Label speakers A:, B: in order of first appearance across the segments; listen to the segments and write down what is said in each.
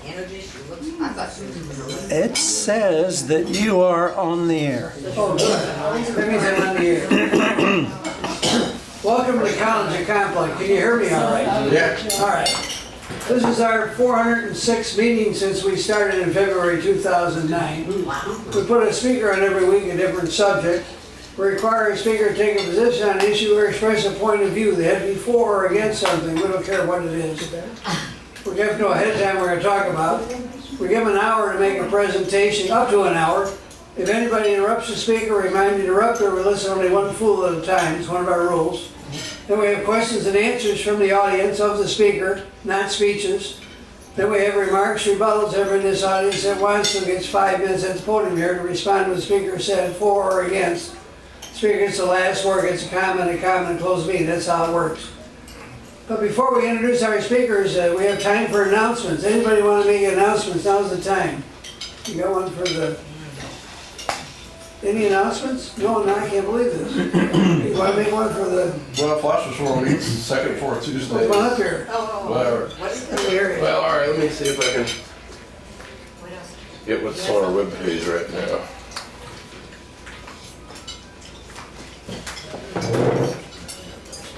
A: energy. She looks, I thought she was really.
B: It says that you are on the air.
C: Oh, good. That means I'm on the air. Welcome to the College of Complex. Can you hear me all right?
D: Yeah.
C: All right. This is our 406th meeting since we started in February 2009. We put a speaker on every week, a different subject. We require a speaker to take a position on an issue or express a point of view. They have to be for or against something. We don't care what it is. We have to know ahead of time what we're going to talk about. We give them an hour to make a presentation, up to an hour. If anybody interrupts the speaker, remind to interrupt or we listen only one fool at a time. It's one of our rules. Then we have questions and answers from the audience of the speaker, not speeches. Then we have remarks, rebuttals. Everyone in this audience that wants to gets 5 minutes at the podium here to respond to the speaker said for or against. The speaker gets the last word, gets a comment, and close the meeting. That's how it works. But before we introduce our speakers, we have time for announcements. Anybody want to make announcements? Now's the time. You got one for the... Any announcements? No, I can't believe this. You want to make one for the...
D: Well, Flash Reform meets second, fourth Tuesday.
C: Come on up here.
D: Whatever.
A: What is
C: Let me
A: it?
C: hear you.
D: Well, all right, let me see if I can
A: What else?
D: get what's on our webpage right now.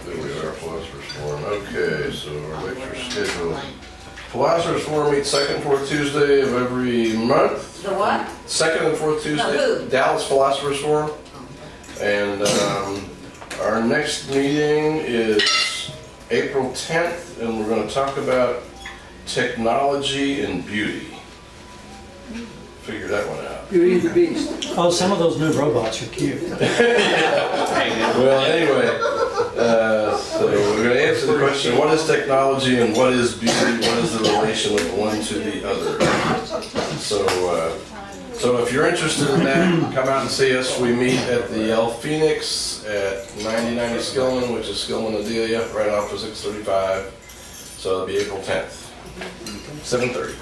D: There we are, Philosopher's Forum. Okay, so our lecture schedule. Philosopher's Forum meets second, fourth Tuesday of every month.
A: The what?
D: Second and fourth Tuesday.
A: who?
D: Dallas Philosopher's Forum. And our next meeting is April 10th, and we're going to talk about technology and beauty. Figure that one out.
C: Beauty and the Beast.
B: Oh, some of those new robots are cute.
D: Well, anyway, so we're going to answer the question, what is technology and what is beauty? What is the relation of one to the other? So if you're interested in that, come out and see us. We meet at the El Phoenix at 9090 Skillman, which is Skillman Adelia, right off of 635. So it'll be April 10th, 7:30.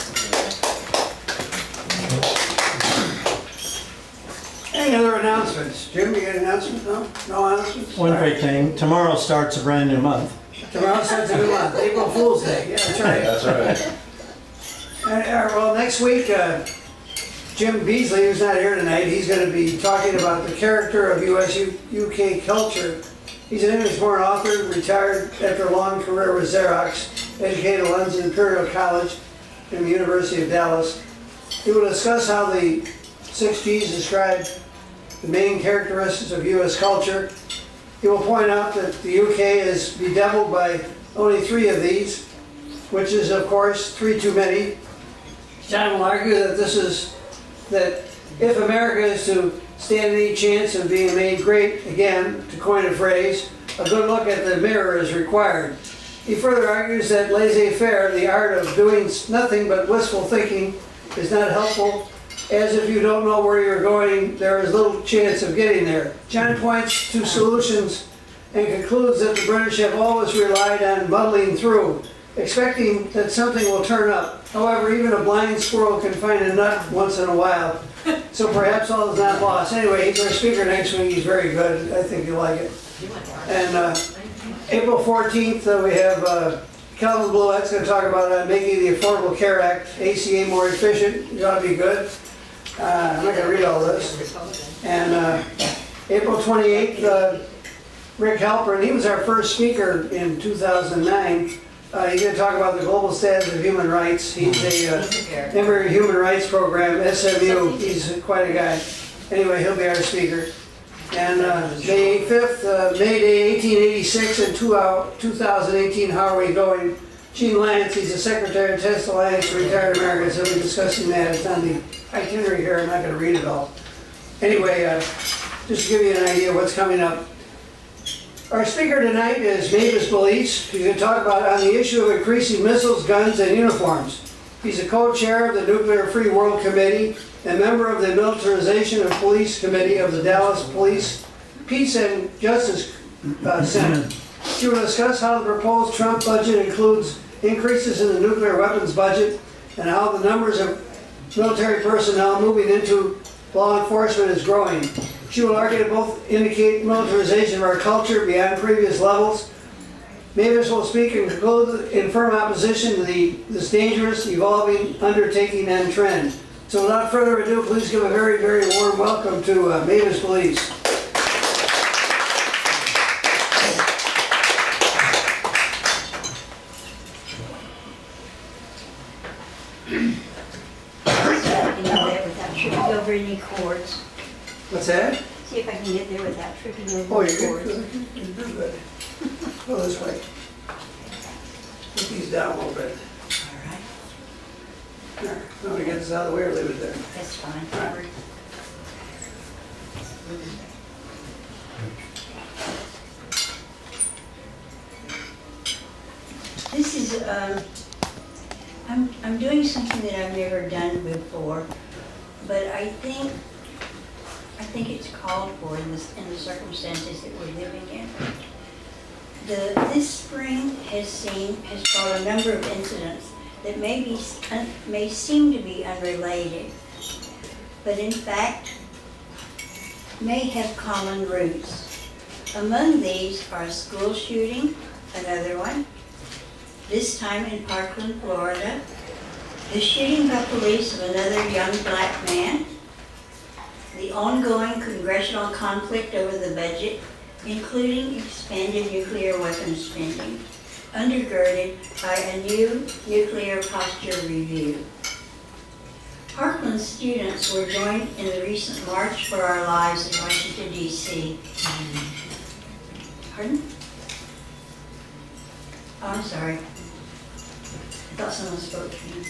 C: Any other announcements? Jim, you got an announcement? No? No announcements?
B: One great thing, tomorrow starts a brand new month.
C: Tomorrow starts a new month, April Fool's Day. Yeah, that's right.
D: That's right.
C: Well, next week, Jim Beasley, who's not here tonight, he's going to be talking about the character of US-UK culture. He's an English-born author, retired after a long career with Xerox, educated at London Imperial College and the University of Dallas. He will discuss how the 6 G's describe the main characteristics of U.S. culture. He will point out that the UK is bedeviled by only 3 of these, which is, of course, 3 too many. John will argue that that if America is to stand any chance of being made great again, to coin a phrase, a good look at the mirror is required. He further argues that laissez-faire, the art of doing nothing but wistful thinking, is not helpful, as if you don't know where you're going, there is little chance of getting there. John points to solutions and concludes that the British have always relied on muddling through, expecting that something will turn up. However, even a blind squirrel can find a nut once in a while, so perhaps all is not lost. Anyway, he's our speaker next week. He's very good. I think you'll like it. And April 14th, we have Calvin Bluette's going to talk about making the Affordable Care Act, ACA, more efficient. It ought to be good. I'm not going to read all this. And April 28th, Rick Halpern, he was our first speaker in 2009. He's going to talk about the global status of human rights. He's a member of the Human Rights Program, SMU. He's quite a guy. Anyway, he'll be our speaker. And May 5th, May Day 1886 and 2018, how are we going? Gene Lance, he's the Secretary of Test Alliance for Retired Americans. He'll be discussing that. It's on the itinerary here. I'm not going to read it all. Anyway, just to give you an idea of what's coming up. Our speaker tonight is Mavis Belisle. She's going to talk about on the issue of increasing missiles, guns, and uniforms. He's a co-chair of the Nuclear Free World Committee and member of the Militarization of Police Committee of the Dallas Police Peace and Justice Center. She will discuss how the proposed Trump budget includes increases in the nuclear weapons budget and how the numbers of military personnel moving into law enforcement is growing. She will argue to both indicate militarization of our culture beyond previous levels Mavis will speak and conclude in firm opposition to this dangerous, evolving undertaking and trend. So without further ado, please give a very, very warm welcome to Mavis Belisle.
E: Without tripping over any cords.
C: What's that?
E: See if I can get there without tripping over
C: Oh,
E: any
C: you're
E: cords.
C: good. You're good. Go this way. Put these down a little bit.
E: All right,
C: There. Want to get this out of the way or leave it there?
E: that's fine.
C: All right.
E: This is, I'm doing something that I've never done before, but I think it's called for in the circumstances that we're living in. This spring has brought a number of incidents that may seem to be unrelated, but in fact may have common roots. Among these are a school shooting, another one, this time in Parkland, Florida, the shooting by police of another young black man, the ongoing congressional conflict over the budget, including expanded nuclear weapons spending, undergirded by a new nuclear posture review. Parkland students were joined in the recent March for Our Lives in Washington, D.C. Pardon? Oh, I'm sorry. I thought someone spoke to me.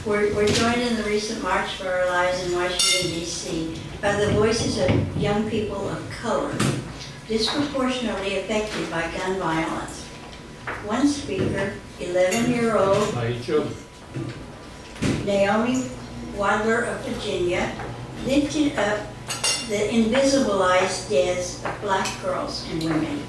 E: We're joined in the recent March for Our Lives in Washington, D.C. by the voices of young people of color, disproportionately affected by gun violence. One speaker, 11-year-old Naomi Wadler of Virginia, lifted up the invisibilized deaths of black girls and women.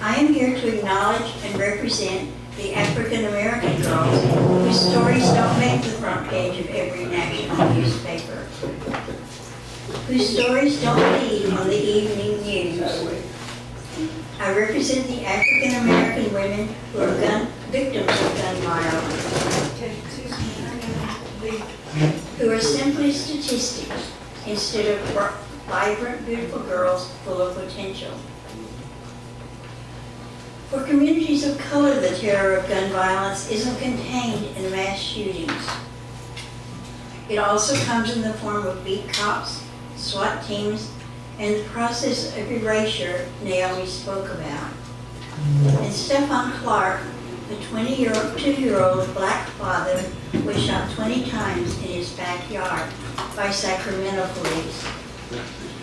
E: I am here to acknowledge and represent the African American girls whose stories don't make the front page of every national newspaper, whose stories don't lead on the evening news. I represent the African American women who are victims of gun violence, who are simply statistics instead of vibrant, beautiful girls full of potential. For communities of color, the terror of gun violence isn't contained in mass shootings. It also comes in the form of beat cops, SWAT teams, and the process of erasure Naomi spoke about. And Stephon Clark, the 22-year-old black father, was shot 20 times in his backyard by Sacramento police.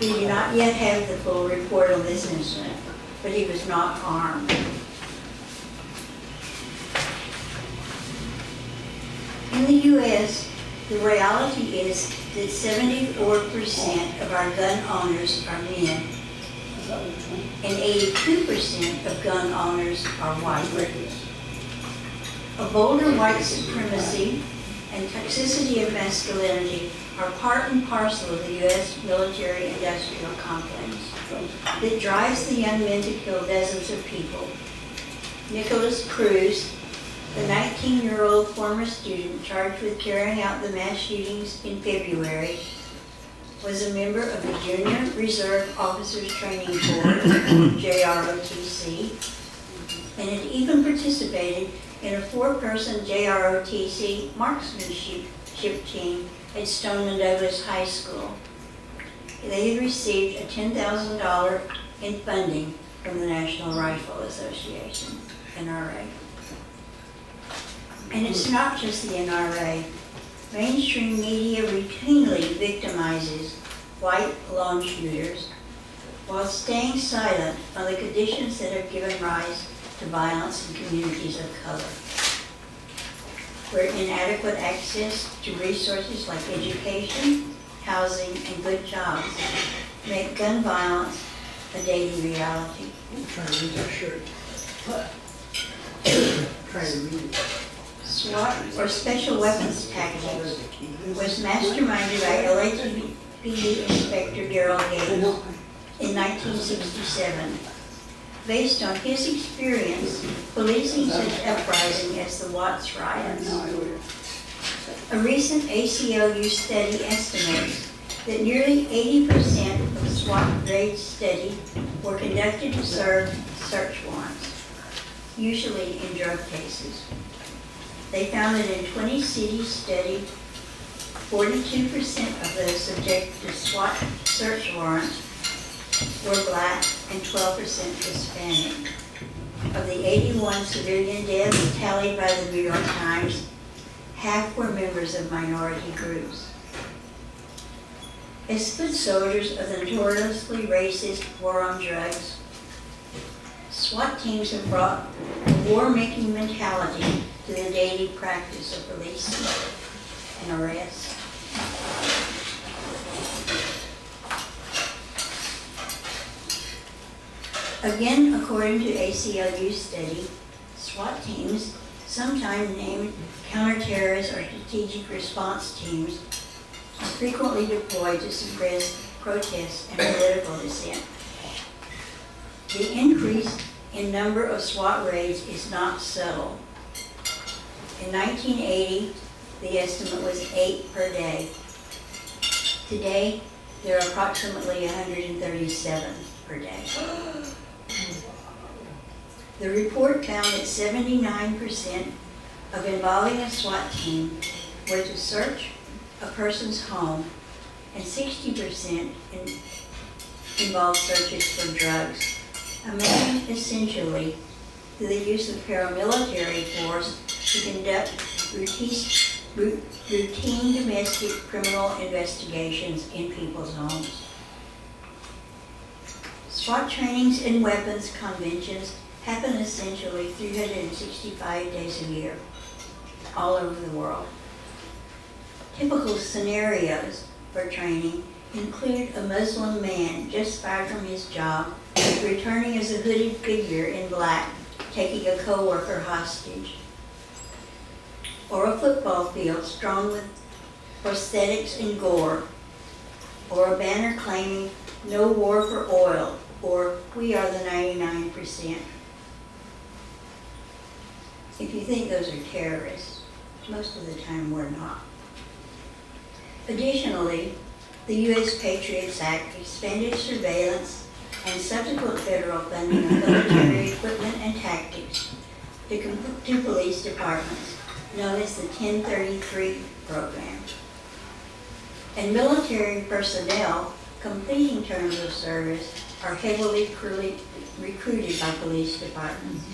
E: We do not yet have the full report on this incident, but he was not armed. In the U.S., the reality is that 74% of our gun owners are men, and 82% of gun owners are white. A bolder white supremacy and toxicity of masculinity are part and parcel of the U.S. military-industrial complex that drives the young men to kill dozens of people. Nicholas Cruz, the 19-year-old former student charged with carrying out the mass shootings in February, was a member of the Junior Reserve Officers Training Board, JROTC, and had even participated in a 4-person JROTC marksmanship team at Stoneman Douglas High School. They had received a $10,000 in funding from the National Rifle Association, NRA. And it's not just the NRA. Mainstream media routinely victimizes white lone shooters while staying silent on the conditions that have given rise to violence in communities of color, where inadequate access to resources like education, housing, and good jobs make gun violence a daily reality.
C: I'm trying to read that shirt. Trying to read it.
E: SWAT, or Special Weapons Tactics, was masterminded by LAPD Inspector Daryl Gates. in 1967. Based on his experience policing such uprising as the Watts riots. A recent ACLU study estimates that nearly 80% of SWAT raids studied were conducted to serve search warrants, usually in drug cases. They found that in 20 cities studied, 42% of those subjected to SWAT search warrants were Black and 12% Hispanic. Of the 81 civilian deaths tallied by the New York Times, half were members of minority groups. As foot soldiers of the notoriously racist war on drugs, SWAT teams have brought a war-making mentality to the daily practice of policing and arrest. Again, according to ACLU study, SWAT teams, sometimes named counterterrorist or strategic response teams, are frequently deployed to suppress protests and political dissent. The increase in number of SWAT raids is not subtle. In 1980, the estimate was 8 per day. Today, there are approximately 137 per day. The report found that 79% of involving a SWAT team were to search a person's home, and 60% involved searches for drugs, amounting essentially to the use of paramilitary force to conduct routine domestic criminal investigations in people's homes. SWAT trainings and weapons conventions happen essentially 365 days a year, all over the world. Typical scenarios for training include a Muslim man just fired from his job, returning as a hooded figure in black, taking a co-worker hostage. Or a football field strewn with prosthetics and gore. Or a banner claiming "No war for oil," or "We are the 99%. If you think those are terrorists, most of the time we're not. Additionally, the U.S. Patriots Act expanded surveillance and subsequent federal funding of military equipment and tactics to police departments, known as the 1033 program. And military personnel completing terms of service are heavily recruited by police departments.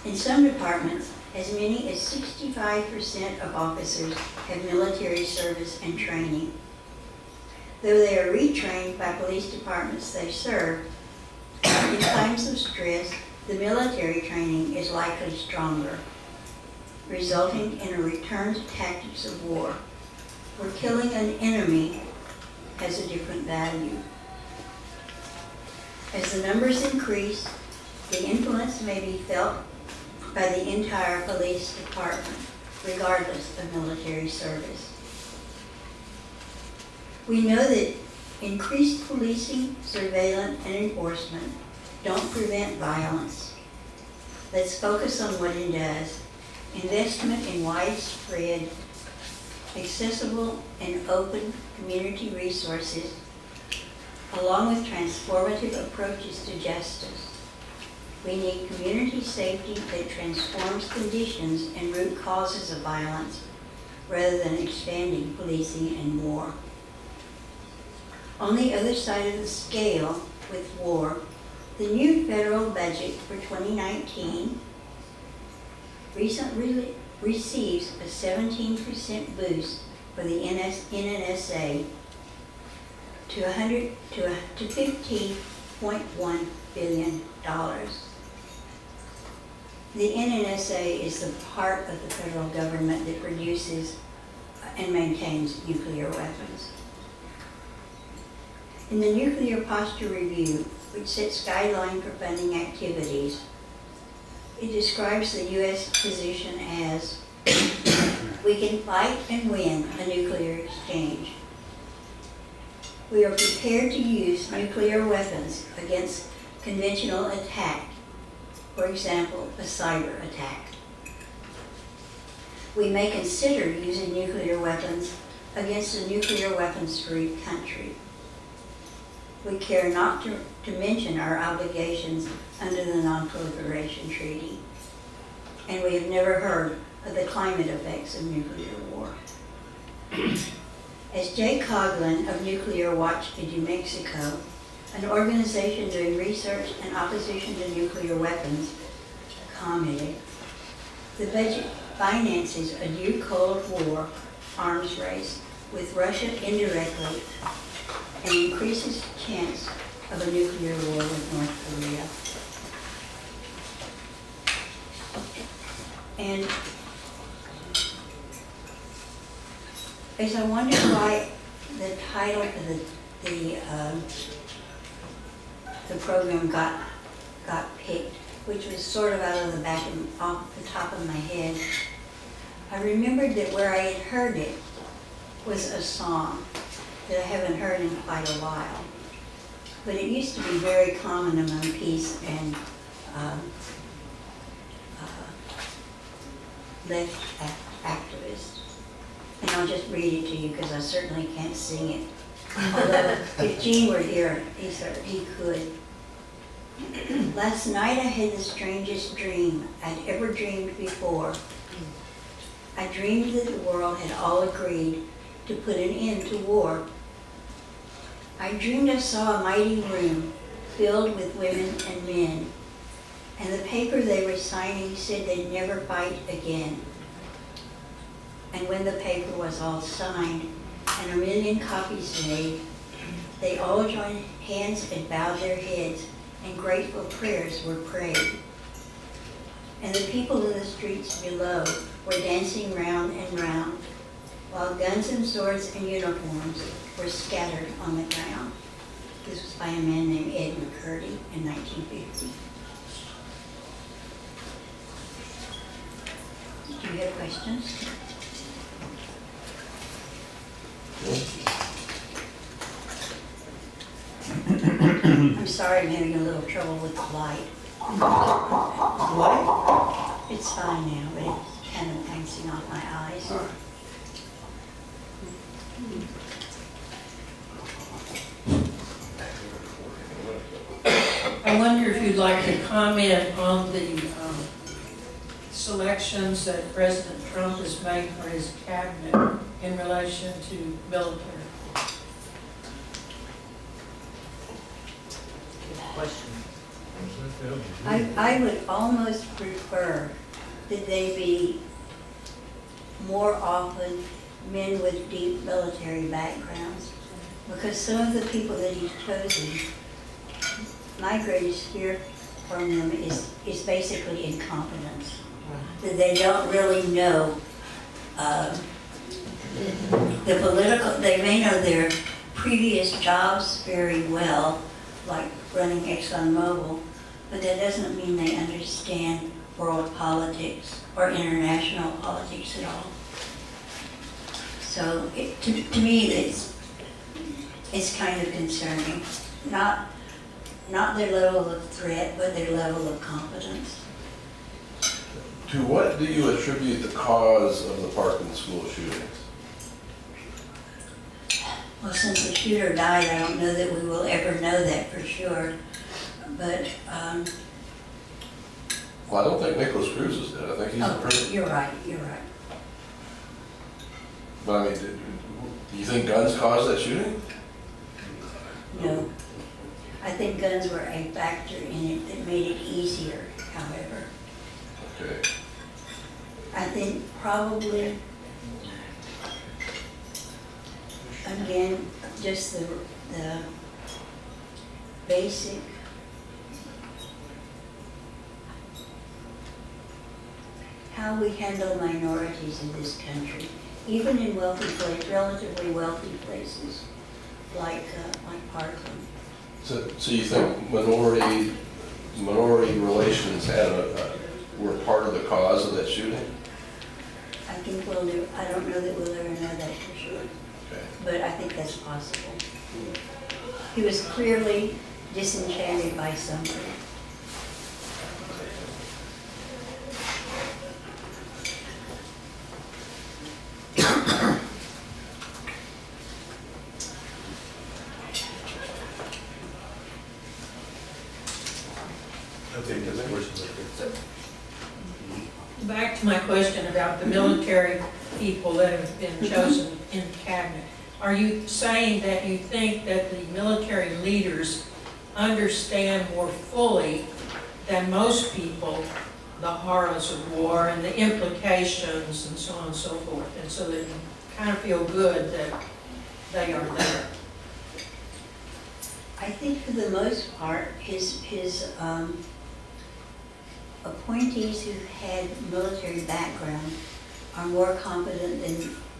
E: In some departments, as many as 65% of officers have military service and training. Though they are retrained by police departments they serve, in times of stress, the military training is likely stronger, resulting in a return to tactics of war, where killing an enemy has a different value. As the numbers increase, the influence may be felt by the entire police department, regardless of military service. We know that increased policing, surveillance, and enforcement don't prevent violence. Let's focus on what it does. Investment in widespread, accessible, and open community resources, along with transformative approaches to justice. We need community safety that transforms conditions and root causes of violence, rather than expanding policing and war. On the other side of the scale with war, the new federal budget for 2019 recently receives a 17% boost for the NNSA to $15.1 billion. The NNSA is the part of the federal government that produces and maintains nuclear weapons. In the Nuclear Posture Review, which sets guidelines for funding activities, it describes the U.S. position as, we can fight and win a nuclear exchange. We are prepared to use nuclear weapons against conventional attack, for example, a cyber attack. We may consider using nuclear weapons against a nuclear weapons-free country. We care not to mention our obligations under the Non-Proliferation Treaty, and we have never heard of the climate effects of nuclear war. As Jay Coughlin of Nuclear Watch in New Mexico, an organization doing research and opposition to nuclear weapons, commented, the budget finances a new Cold War arms race with Russia indirectly and increases the chance of a nuclear war with North Korea. And as I wonder why the title of the program got picked, which was sort of out of the back and off the top of my head, I remembered that where I had heard it was a song that I haven't heard in quite a while. But it used to be very common among peace and left activists. And I'll just read it to you because I certainly can't sing it. Although if Gene were here, he could. Last night I had the strangest dream I'd ever dreamed before. I dreamed that the world had all agreed to put an end to war. I dreamed I saw a mighty room filled with women and men, and the paper they were signing said they'd never fight again. And when the paper was all signed and 1 million copies made, they all joined hands and bowed their heads, and grateful prayers were prayed. And the people in the streets below were dancing round and round, while guns and swords and uniforms were scattered on the ground. This was by a man named Ed McCurdy in 1950. Do you have questions? I'm sorry, I'm having a little trouble with the light.
C: Light?
E: It's fine now, but it's kind of bouncing off my eyes.
C: All right.
F: I wonder if you'd like to comment on the selections that President Trump has made for his cabinet in relation to military.
A: Question.
E: I would almost prefer that they be more often men with deep military backgrounds, because some of the people that he's chosen, my greatest fear from them is basically incompetence. That they don't really know the political, they may know their previous jobs very well, like running ExxonMobil, but that doesn't mean they understand world politics or international politics at all. So to me, it's kind of concerning. Not their level of threat, but their level of competence.
D: To what do you attribute the cause of the Parkland school shootings?
E: Well, since the shooter died, I don't know that we will ever know that for sure. But,
D: Well, I don't think Nicholas Cruz is dead. I think he's in prison.
E: you're right.
D: But I mean, do you think guns caused that shooting?
E: No. I think guns were a factor in it that made it easier, however.
D: Okay.
E: I think probably, again, just the basic how we handle minorities in this country, even in relatively wealthy places, like Parkland.
D: So you think minority relations were part of the cause of that shooting?
E: I think I don't know that we'll ever know that for sure,
D: Okay.
E: but I think that's possible. He was clearly disenchanted by something.
F: Back to my question about the military people that have been chosen in cabinet. Are you saying that you think that the military leaders understand more fully than most people the horrors of war and the implications and so on and so forth, and so that you kind of feel good that they are there?
E: I think for the most part, his appointees who had military background are more competent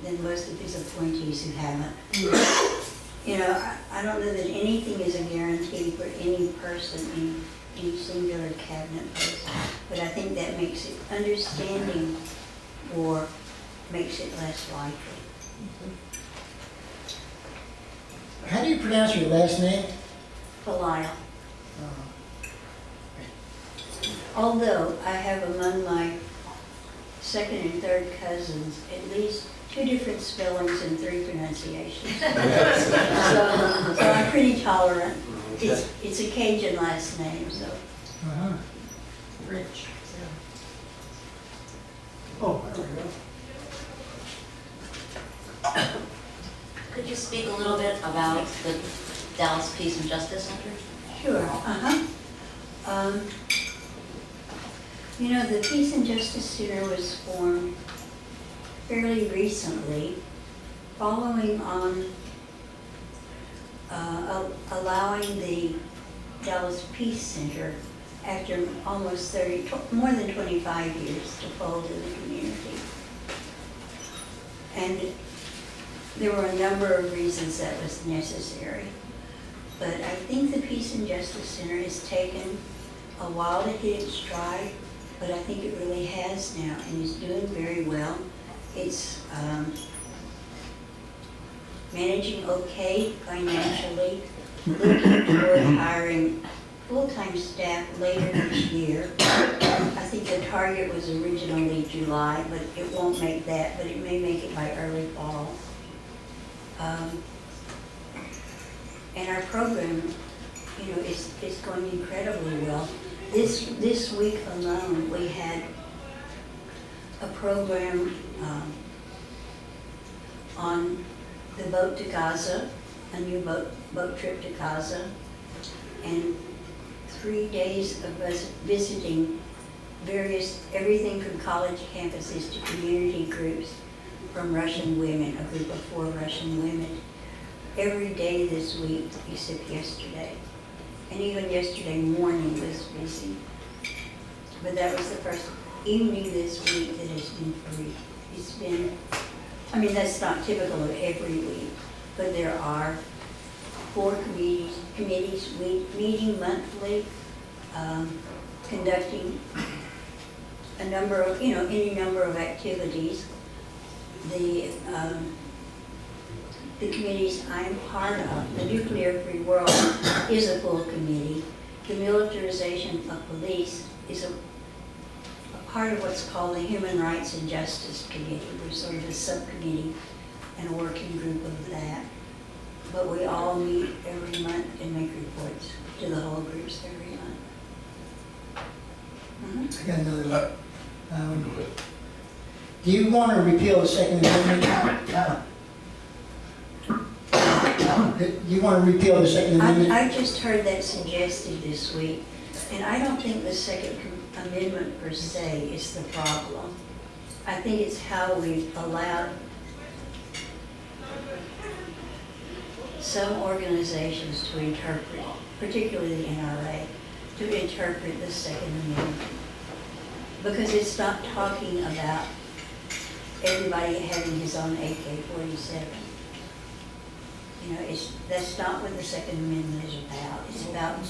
E: than most of his appointees who haven't. You know, I don't know that anything is a guarantee for any person in any singular cabinet post, but I think that makes it, understanding war makes it less likely.
G: How do you pronounce your last name?
E: Belisle. Although I have among my second and third cousins at least 2 different spellings and 3 pronunciations. so I'm pretty tolerant. It's a Cajun last name, so.
F: Rich.
G: Oh, there we go.
H: Could you speak a little bit about the Dallas Peace and Justice Center?
E: Sure. You know, the Peace and Justice Center was formed fairly recently, following on allowing the Dallas Peace Center, after almost more than 25 years, to fold in the community. And there were a number of reasons that was necessary. But I think the Peace and Justice Center has taken a while to hit its stride, but I think it really has now and is doing very well. It's managing okay financially, looking toward hiring full-time staff later this year. I think the target was originally July, but it won't make that, but it may make it by early fall. And our program, you know, is going incredibly well. This week alone, we had a program on the boat to Gaza, a new boat trip to Gaza, and 3 days of us visiting everything from college campuses to community groups from Russian women, a group of 4 Russian women, every day this week except yesterday. And even yesterday morning was busy. But that was the first evening this week that has been free. It's been, I mean, that's not typical of every week, but there are 4 committees meeting monthly, conducting a number of, you know, any number of activities. The committees I'm part of, the Nuclear Free World is a full committee. The Militarization of Police is a part of what's called the Human Rights and Justice Committee. We're sort of a subcommittee and a working group of that. But we all meet every month and make reports to the whole groups every month.
G: I got another one. Do you want to repeal the Second Amendment? Do you want to repeal the Second Amendment?
E: I just heard that suggested this week, and I don't think the Second Amendment per se is the problem. I think it's how we've allowed some organizations to interpret, particularly the NRA, to interpret the Second Amendment. Because it's not talking about everybody having his own AK-47. You know, that's not what the Second Amendment is about. It's about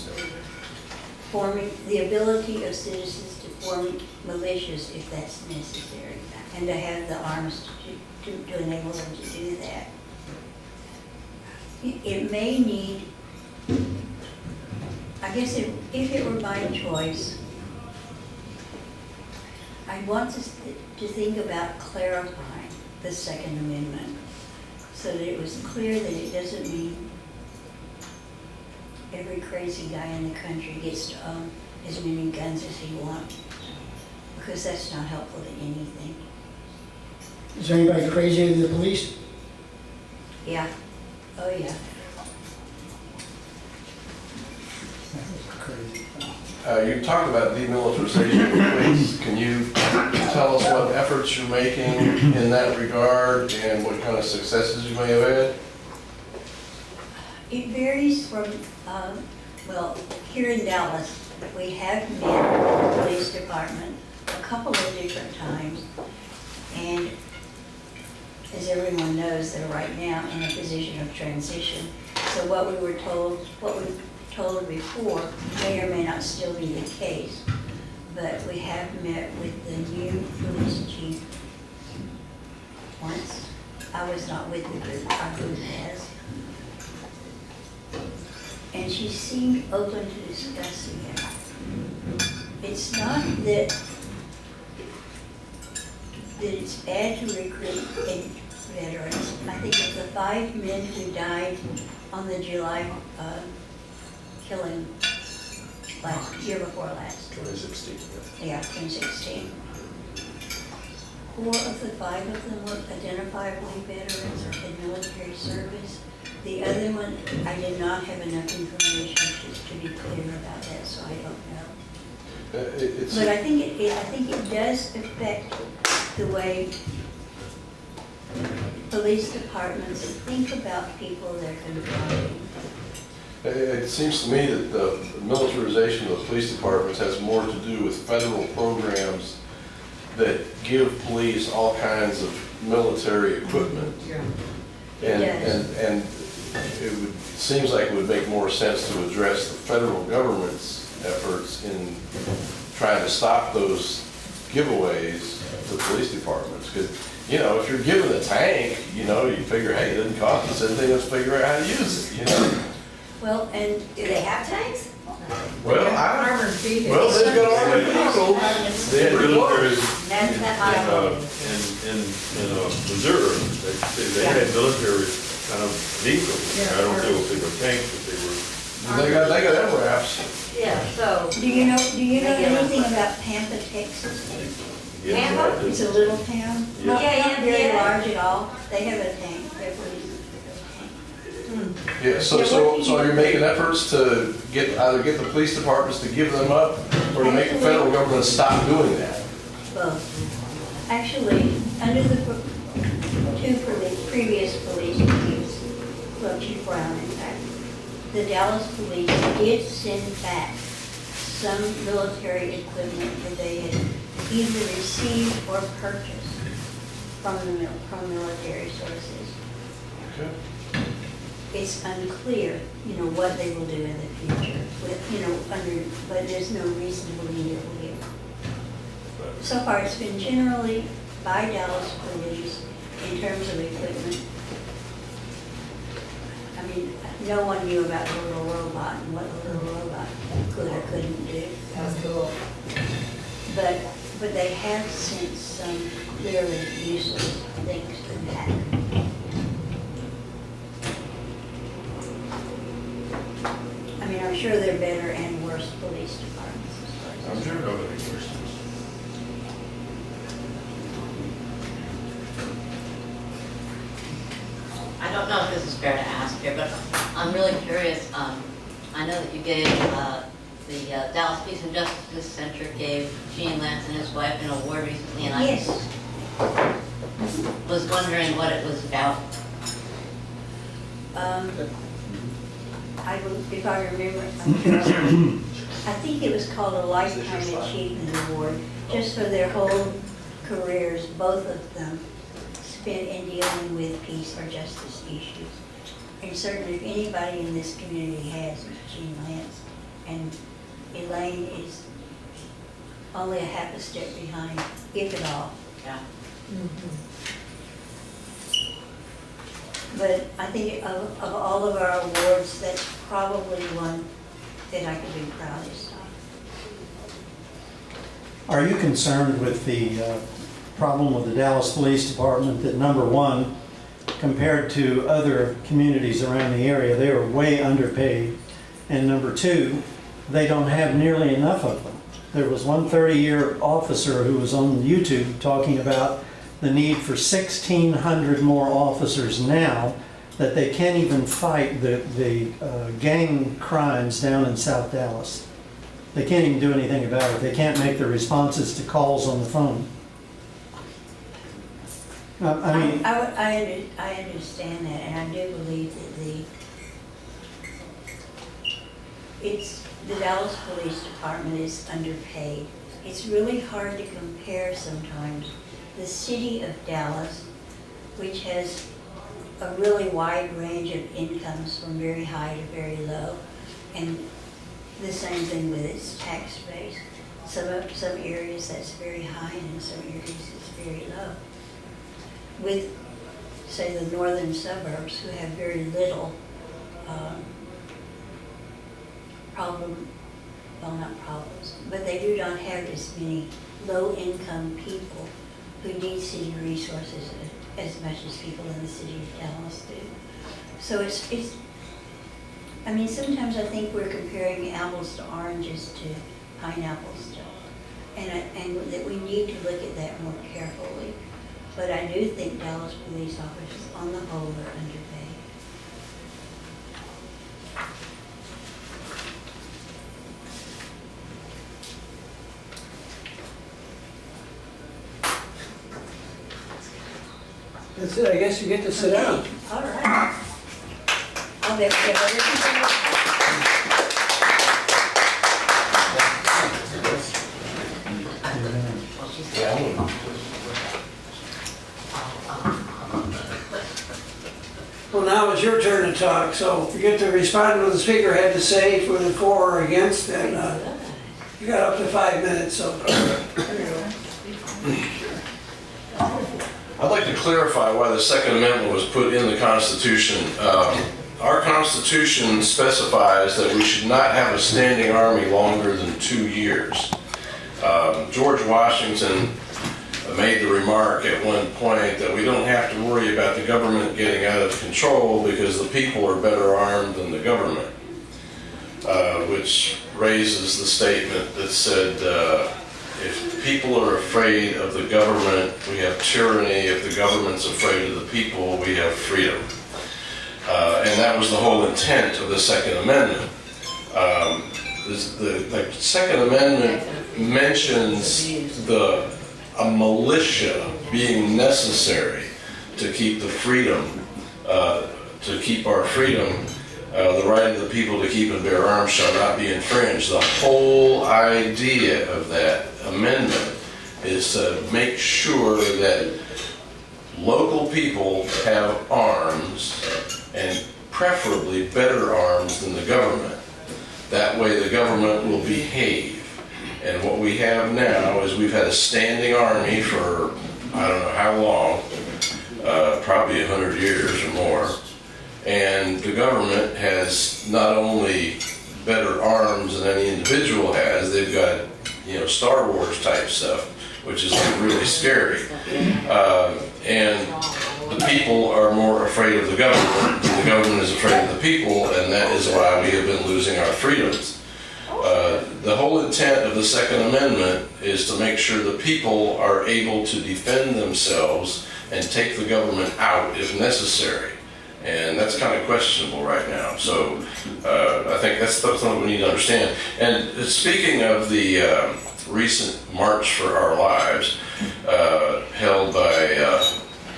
E: forming the ability of citizens to form militias if that's necessary, and to have the arms to enable them to do that. it may need, I guess if it were my choice, I want to think about clarifying the Second Amendment so that it was clear that it doesn't mean every crazy guy in the country gets to own as many guns as he wants, because that's not helpful to anything.
G: Is there anybody crazier than the police?
E: Yeah, oh yeah.
G: Crazy.
D: You talked about demilitarization of the police. Can you tell us what efforts you're making in that regard and what kind of successes you may have had?
E: It varies from, well, here in Dallas, we have met the police department a couple of different times. And as everyone knows, they're right now in a position of transition. So what we were told before may or may not still be the case. But we have met with the new police chief once. I was not with the group, our group has. And she seemed open to discussing it. It's not that it's bad to recruit veterans. I think of the 5 men who died on the July killing year before last.
D: 2016.
E: Yeah, 2016. 4 of the 5 of them were identifiably veterans or in military service. The other one, I did not have enough information to be clear about that, so I don't know. But I think it does affect the way police departments think about people they're confronting.
D: It seems to me that the militarization of the police departments has more to do with federal programs that give police all kinds of military equipment.
E: Yeah.
D: And it seems like it would make more sense to address the federal government's efforts in trying to stop those giveaways to police departments. Because, you know, if you're given a tank, you know, you figure, hey, it doesn't cost us anything, let's figure out how to use it, you know?
E: Well, and
A: Do they have tanks?
D: Well,
F: Armored vehicles.
D: well, they've got armored vehicles.
I: They had military
A: That's the high level.
I: in Missouri, they had military kind of vehicles. I don't know if they were tanks, but they were.
D: They got MRAPs.
A: Yeah, so.
E: do you know anything about Pampa, Texas?
A: Tampa?
E: It's a little town, not
A: Yeah,
E: very
A: yeah.
E: large at all. They have a tank, their police have a tank.
D: Yeah, so are you making efforts to either get the police departments to give them up or to make the federal government stop doing that?
E: Both. Actually, under the previous police chiefs, well, Chief Brown in fact, the Dallas police did send back some military equipment that they had either received or purchased from military sources.
D: Okay.
E: It's unclear, you know, what they will do in the future, with, you know, but there's no reason to believe it will get. So far, it's been generally by Dallas police in terms of equipment. I mean, no one knew about the little robot and what the little robot could or couldn't do.
A: That was cool.
E: But they have sent some clearly useless things back. I mean, I'm sure they're better and worse police departments as far as.
I: I'm sure nobody cares.
H: I don't know if this is fair to ask here, but I'm really curious. I know that you gave, the Dallas Peace and Justice Center gave Gene Lance and his wife an award recently, and I
E: Yes.
H: was wondering what it was about.
E: If I remember, I think it was called a Lifetime Achievement Award, just for their whole careers, both of them spent in dealing with peace or justice issues. And certainly if anybody in this community has, it's Gene Lance. And Elaine is only a half a step behind, if at all.
H: Yeah.
E: But I think of all of our awards, that's probably one that I could be proudest of.
B: Are you concerned with the problem with the Dallas Police Department that, number one, compared to other communities around the area, they are way underpaid, and number two, they don't have nearly enough of them? There was one 30-year officer who was on YouTube talking about the need for 1,600 more officers now, that they can't even fight the gang crimes down in South Dallas. They can't even do anything about it. They can't make the responses to calls on the phone. I mean,
E: I understand that, and I do believe that the Dallas Police Department is underpaid. It's really hard to compare sometimes the city of Dallas, which has a really wide range of incomes from very high to very low, and the same thing with its tax base. Some areas that's very high, and in some areas it's very low. With, say, the northern suburbs, who have very little not problems, but they do not have as many low-income people who need city resources as much as people in the city of Dallas do. So it's I mean, sometimes I think we're comparing apples to oranges to pineapples still, and that we need to look at that more carefully. But I do think Dallas police officers, on the whole, are underpaid.
C: That's it, I guess you get to sit down.
E: All right. I'll never get over
C: Well, now it's your turn to talk, so you get to respond to what the speaker had to say, for the for or against, and you got up to 5 minutes, so there you go.
D: I'd like to clarify why the Second Amendment was put in the Constitution. Our Constitution specifies that we should not have a standing army longer than 2 years. George Washington made the remark at one point that we don't have to worry about the government getting out of control because the people are better armed than the government, which raises the statement that said, if people are afraid of the government, we have tyranny. If the government's afraid of the people, we have freedom. And that was the whole intent of the Second Amendment. The Second Amendment mentions a militia being necessary to keep the freedom, to keep our freedom. The right of the people to keep and bear arms shall not be infringed. The whole idea of that amendment is to make sure that local people have arms, and preferably better arms than the government. That way the government will behave. And what we have now is we've had a standing army for I don't know how long, probably 100 years or more. And the government has not only better arms than any individual has, they've got, Star Wars type stuff, which is really scary. And the people are more afraid of the government. The government is afraid of the people, and that is why we have been losing our freedoms. The whole intent of the Second Amendment is to make sure the people are able to defend themselves and take the government out if necessary. And that's kind of questionable right now. So I think that's something we need to understand. And speaking of the recent March for Our Lives, held by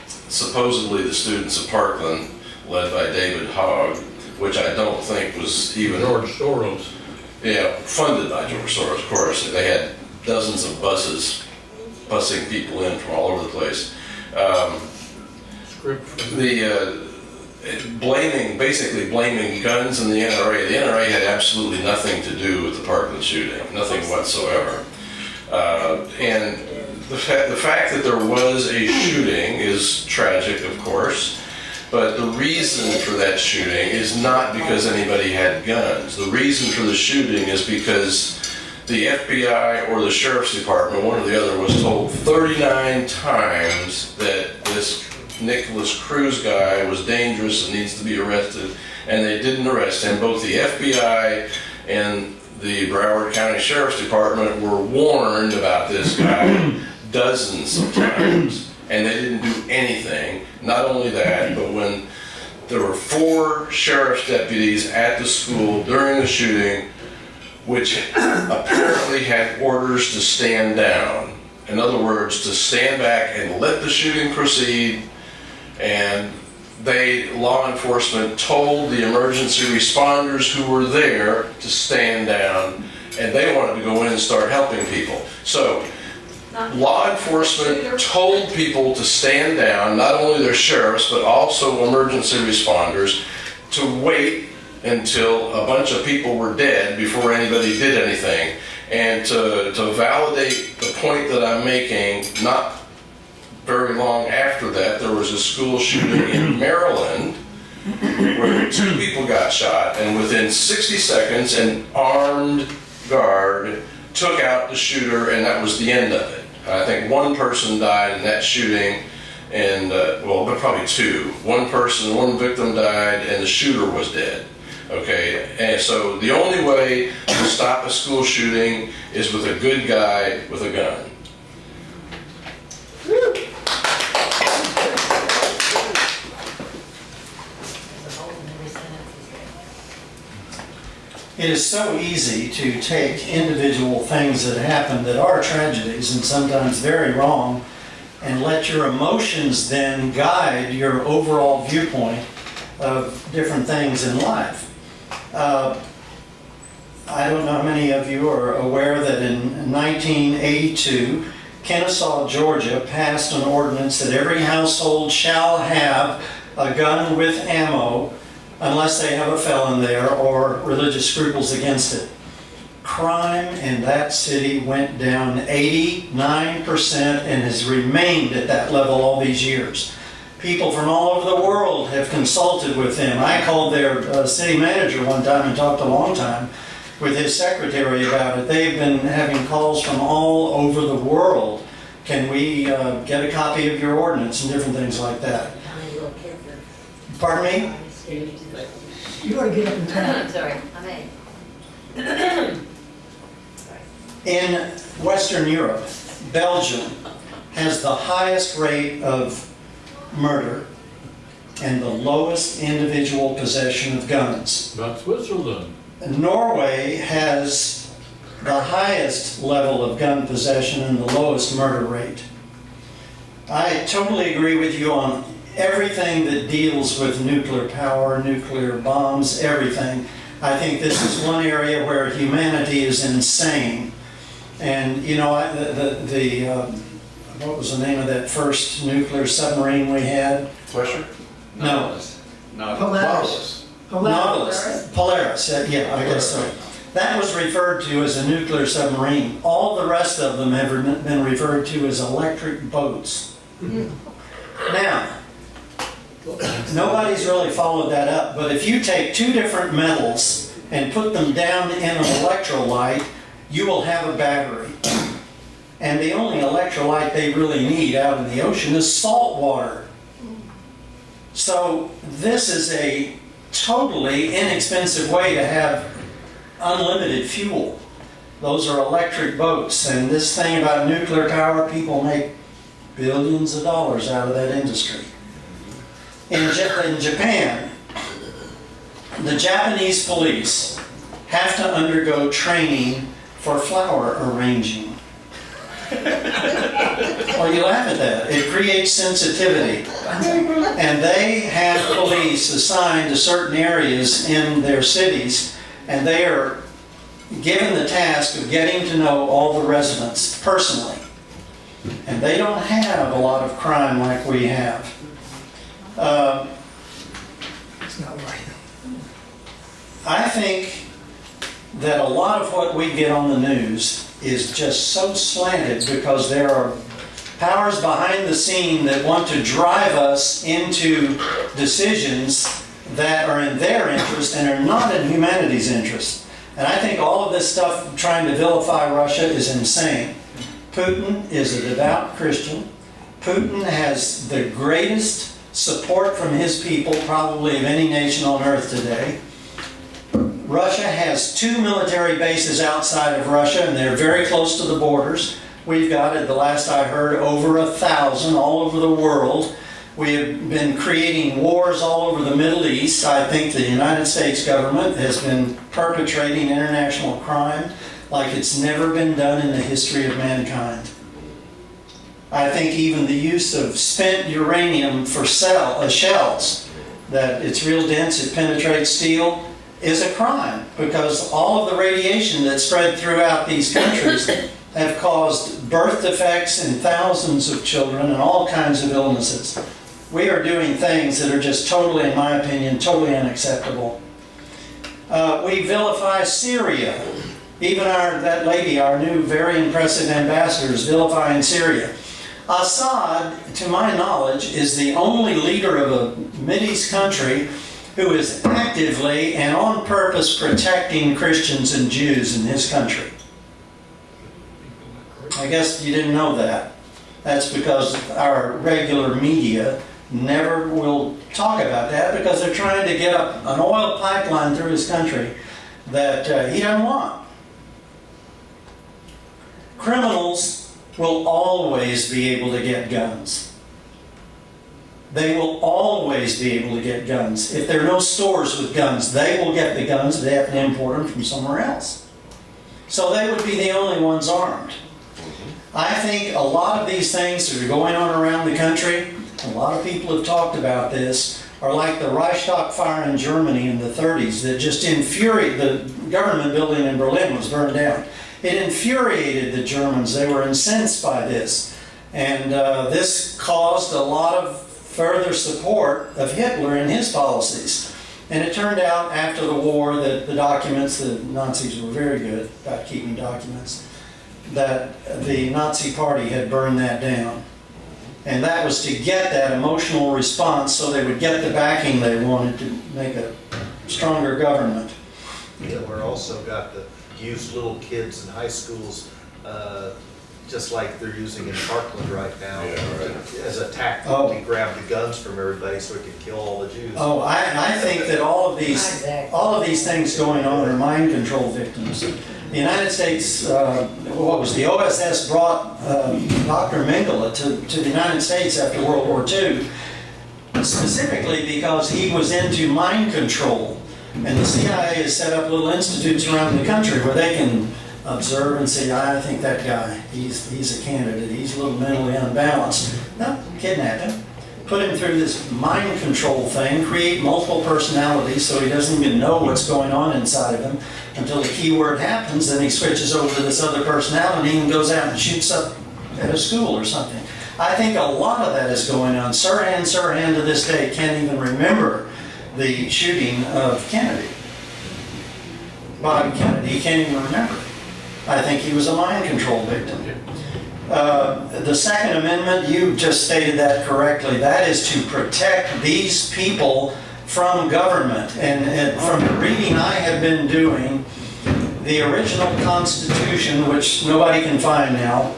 D: supposedly the students of Parkland, led by David Hogg, which I don't think was even...
I: George Soros.
D: Yeah, funded by George Soros, of course. They had dozens of buses busing people in from all over the place. Basically blaming guns and the NRA. The NRA had absolutely nothing to do with the Parkland shooting, nothing whatsoever. And the fact that there was a shooting is tragic, of course. But the reason for that shooting is not because anybody had guns. The reason for the shooting is because the FBI or the Sheriff's Department, one or the other, was told 39 times that this Nicholas Cruz guy was dangerous and needs to be arrested, and they didn't arrest him. Both the FBI and the Broward County Sheriff's Department were warned about this guy dozens of times, and they didn't do anything. Not only that, but when there were 4 sheriff's deputies at the school during the shooting, which apparently had orders to stand down. In other words, to stand back and let the shooting proceed, and law enforcement told the emergency responders who were there to stand down, and they wanted to go in and start helping people. So law enforcement told people to stand down, not only their sheriffs, but also emergency responders, to wait until a bunch of people were dead before anybody did anything. And to validate the point that I'm making, not very long after that, there was a school shooting in Maryland where 2 people got shot, and within 60 seconds, an armed guard took out the shooter, and that was the end of it. I think 1 person died in that shooting, and well, but probably 2. 1 victim died, and the shooter was dead. Okay, and so the only way to stop a school shooting is with a good guy with a gun.
B: It is so easy to take individual things that happen that are tragedies and sometimes very wrong, and let your emotions then guide your overall viewpoint of different things in life. I don't know how many of you are aware that in 1982, Kennesaw, Georgia passed an ordinance that every household shall have a gun with ammo unless they have a felon there or religious scruples against it. Crime in that city went down 89% and has remained at that level all these years. People from all over the world have consulted with them. I called their city manager one time and talked a long time with his secretary about it. They've been having calls from all over the world. Can we get a copy of your ordinance and different things like that? Pardon me?
G: You ought to get up and turn.
H: I'm sorry.
B: In Western Europe, Belgium has the highest rate of murder and the lowest individual possession of guns.
I: Not Switzerland.
B: Norway has the highest level of gun possession and the lowest murder rate. I totally agree with you on everything that deals with nuclear power, nuclear bombs, everything. I think this is one area where humanity is insane. And you know, what was the name of that first nuclear submarine we had?
D: Fletcher?
B: No.
G: Polaris.
B: Polaris, yeah, I guess so. That was referred to as a nuclear submarine. All the rest of them have been referred to as electric boats. Now, nobody's really followed that up, but if you take 2 different metals and put them down in an electrolyte, you will have a battery. And the only electrolyte they really need out in the ocean is salt water. So this is a totally inexpensive way to have unlimited fuel. Those are electric boats, and this thing about nuclear power, people make billions of dollars out of that industry. In Japan, the Japanese police have to undergo training for flower arranging. Well, you laugh at that. It creates sensitivity. And they have police assigned to certain areas in their cities, and they are given the task of getting to know all the residents personally. And they don't have a lot of crime like we have.
G: It's not right.
B: I think that a lot of what we get on the news is just so slanted because there are powers behind the scene that want to drive us into decisions that are in their interest and are not in humanity's interest. And I think all of this stuff trying to vilify Russia is insane. Putin is a devout Christian. Putin has the greatest support from his people probably of any nation on earth today. Russia has 2 military bases outside of Russia, and they're very close to the borders. We've got, at the last I heard, over 1,000 all over the world. We have been creating wars all over the Middle East. I think the United States government has been perpetrating international crime like it's never been done in the history of mankind. I think even the use of spent uranium for shells, that it's real dense, it penetrates steel, is a crime, because all of the radiation that's spread throughout these countries have caused birth defects in thousands of children and all kinds of illnesses. We are doing things that are just totally, in my opinion, totally unacceptable. We vilify Syria. Even that lady, our new very impressive ambassador, is vilifying Syria. Assad, to my knowledge, is the only leader of a Mideast country who is actively and on purpose protecting Christians and Jews in his country. I guess you didn't know that. That's because our regular media never will talk about that, because they're trying to get an oil pipeline through his country that he doesn't want. Criminals will always be able to get guns. They will always be able to get guns. If there are no stores with guns, they will get the guns. They have to import them from somewhere else. So they would be the only ones armed. I think a lot of these things that are going on around the country, a lot of people have talked about this, are like the Reichstag fire in Germany in the 30s that just infuriated. The government building in Berlin was burned down. It infuriated the Germans. They were incensed by this. And this caused a lot of further support of Hitler and his policies. And it turned out after the war that the documents, the Nazis were very good about keeping documents, that the Nazi Party had burned that down. And that was to get that emotional response so they would get the backing they wanted to make a stronger government.
J: Yeah, we're also got the use little kids in high schools, just like they're using in Parkland right now, as a tactic to grab the guns from everybody so it can kill all the Jews.
B: Oh, I think that all of these things going on are mind control victims. The United States, what was the OSS brought Dr. Mengele to the United States after World War II, specifically because he was into mind control. And the CIA has set up little institutes around the country where they can observe and say, I think that guy, he's a candidate, he's a little mentally unbalanced. No, kidnap him. Put him through this mind control thing, create multiple personalities so he doesn't even know what's going on inside of him until the keyword happens, then he switches over to this other personality and goes out and shoots up at a school or something. I think a lot of that is going on. Sirhan to this day can't even remember the shooting of Kennedy. Bobby Kennedy, he can't even remember. I think he was a mind control victim. The Second Amendment, you just stated that correctly. That is to protect these people from government. And from the reading I have been doing, the original Constitution, which nobody can find now,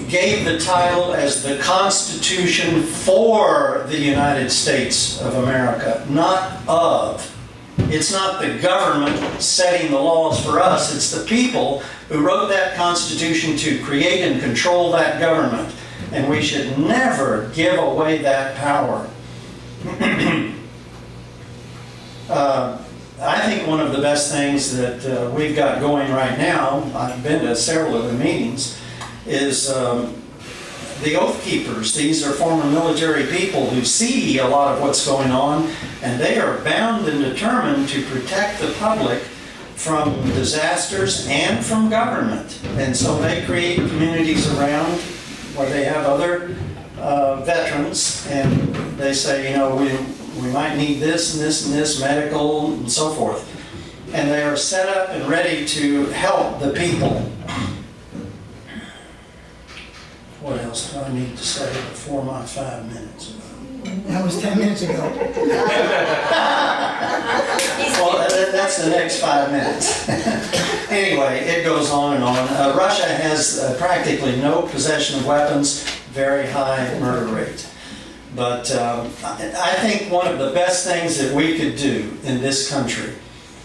B: gave the title as the Constitution for the United States of America, not of. It's not the government setting the laws for us. It's the people who wrote that Constitution to create and control that government. And we should never give away that power. I think one of the best things that we've got going right now, I've been to several of the meetings, is the Oath Keepers. These are former military people who see a lot of what's going on, and they are bound and determined to protect the public from disasters and from government. And so they create communities around where they have other veterans, and they say, you know, we might need this and this and this, medical and so forth. And they are set up and ready to help the people. I need to stay before my 5 minutes.
G: That was 10 minutes ago.
B: Well, that's the next 5 minutes. Anyway, it goes on and on. Russia has practically no possession of weapons, very high murder rate. But I think one of the best things that we could do in this country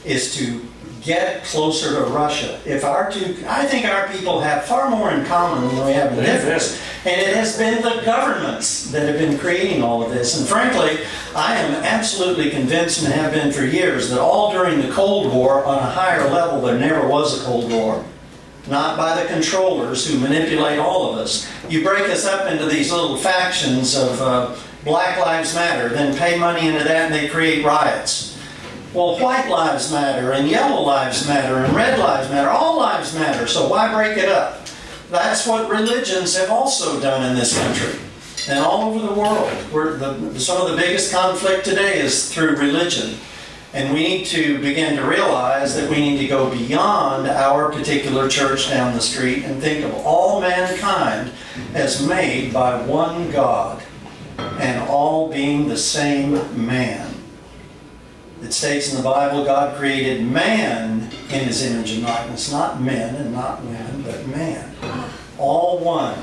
B: is to get closer to Russia. I think our people have far more in common than we have in difference. And it has been the governments that have been creating all of this. And frankly, I am absolutely convinced, and have been for years, that all during the Cold War, on a higher level, there never was a Cold War. Not by the controllers who manipulate all of us. You break us up into these little factions of Black Lives Matter, then pay money into that and they create riots. Well, white lives matter, and yellow lives matter, and red lives matter. All lives matter, so why break it up? That's what religions have also done in this country and all over the world. Some of the biggest conflict today is through religion. And we need to begin to realize that we need to go beyond our particular church down the street and think of all mankind as made by one God, and all being the same man. It states in the Bible, God created man in His image and likeness. Not men and not women, but man. All one.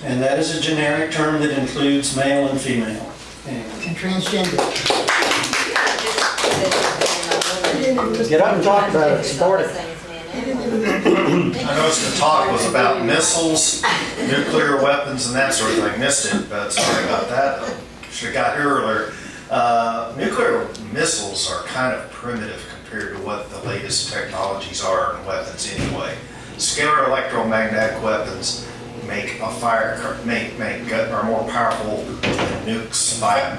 B: And that is a generic term that includes male and female. Anyway.
G: And transgender.
B: Get up and talk about it. Support it.
K: I noticed the talk was about missiles, nuclear weapons, and that sort of thing. Missed it, but sorry about that. Should have got here earlier. Nuclear missiles are kind of primitive compared to what the latest technologies are in weapons anyway. Scalar electromagnetic weapons make a are more powerful than nukes by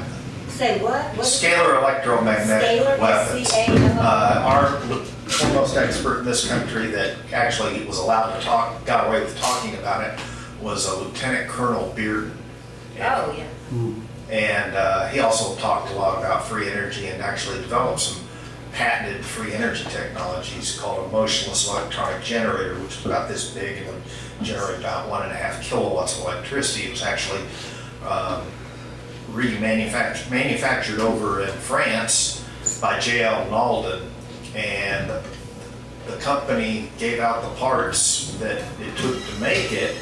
A: Say what?
K: scalar electromagnetic
A: Scalar,
K: weapons.
A: S-C-A-L-A-R.
K: Our foremost expert in this country that actually was allowed to got away with talking about it, was a Lieutenant Colonel Bearden.
A: Oh, yeah.
K: And he also talked a lot about free energy and actually developed some patented free energy technologies called a motionless electronic generator, which is about this big and would generate about 1.5 kilowatts of electricity. It was actually manufactured over in France by J.L. Nalden, and the company gave out the parts that it took to make it.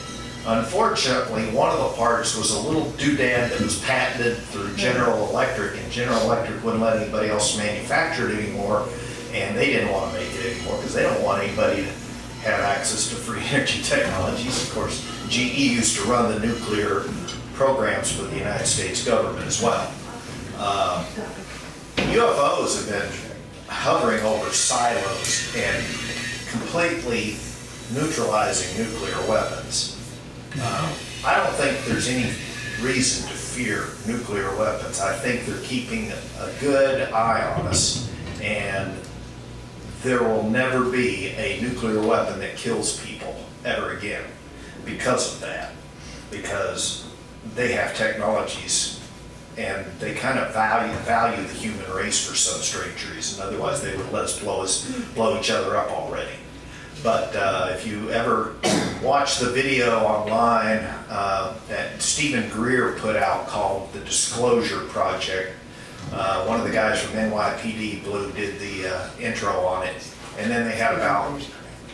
K: Unfortunately, one of the parts was a little doodad that was patented through General Electric, and General Electric wouldn't let anybody else manufacture it anymore, and they didn't want to make it anymore because they don't want anybody to have access to free energy technologies. Of course, GE used to run the nuclear programs for the United States government as well. UFOs have been hovering over silos and completely neutralizing nuclear weapons. I don't think there's any reason to fear nuclear weapons. I think they're keeping a good eye on us, and there will never be a nuclear weapon that kills people ever again because of that. Because they have technologies and they kind of value the human race for some strange reason. Otherwise, they would let us blow each other up already. But if you ever watch the video online that Stephen Greer put out called The Disclosure Project, one of the guys from NYPD Blue did the intro on it. And then they had about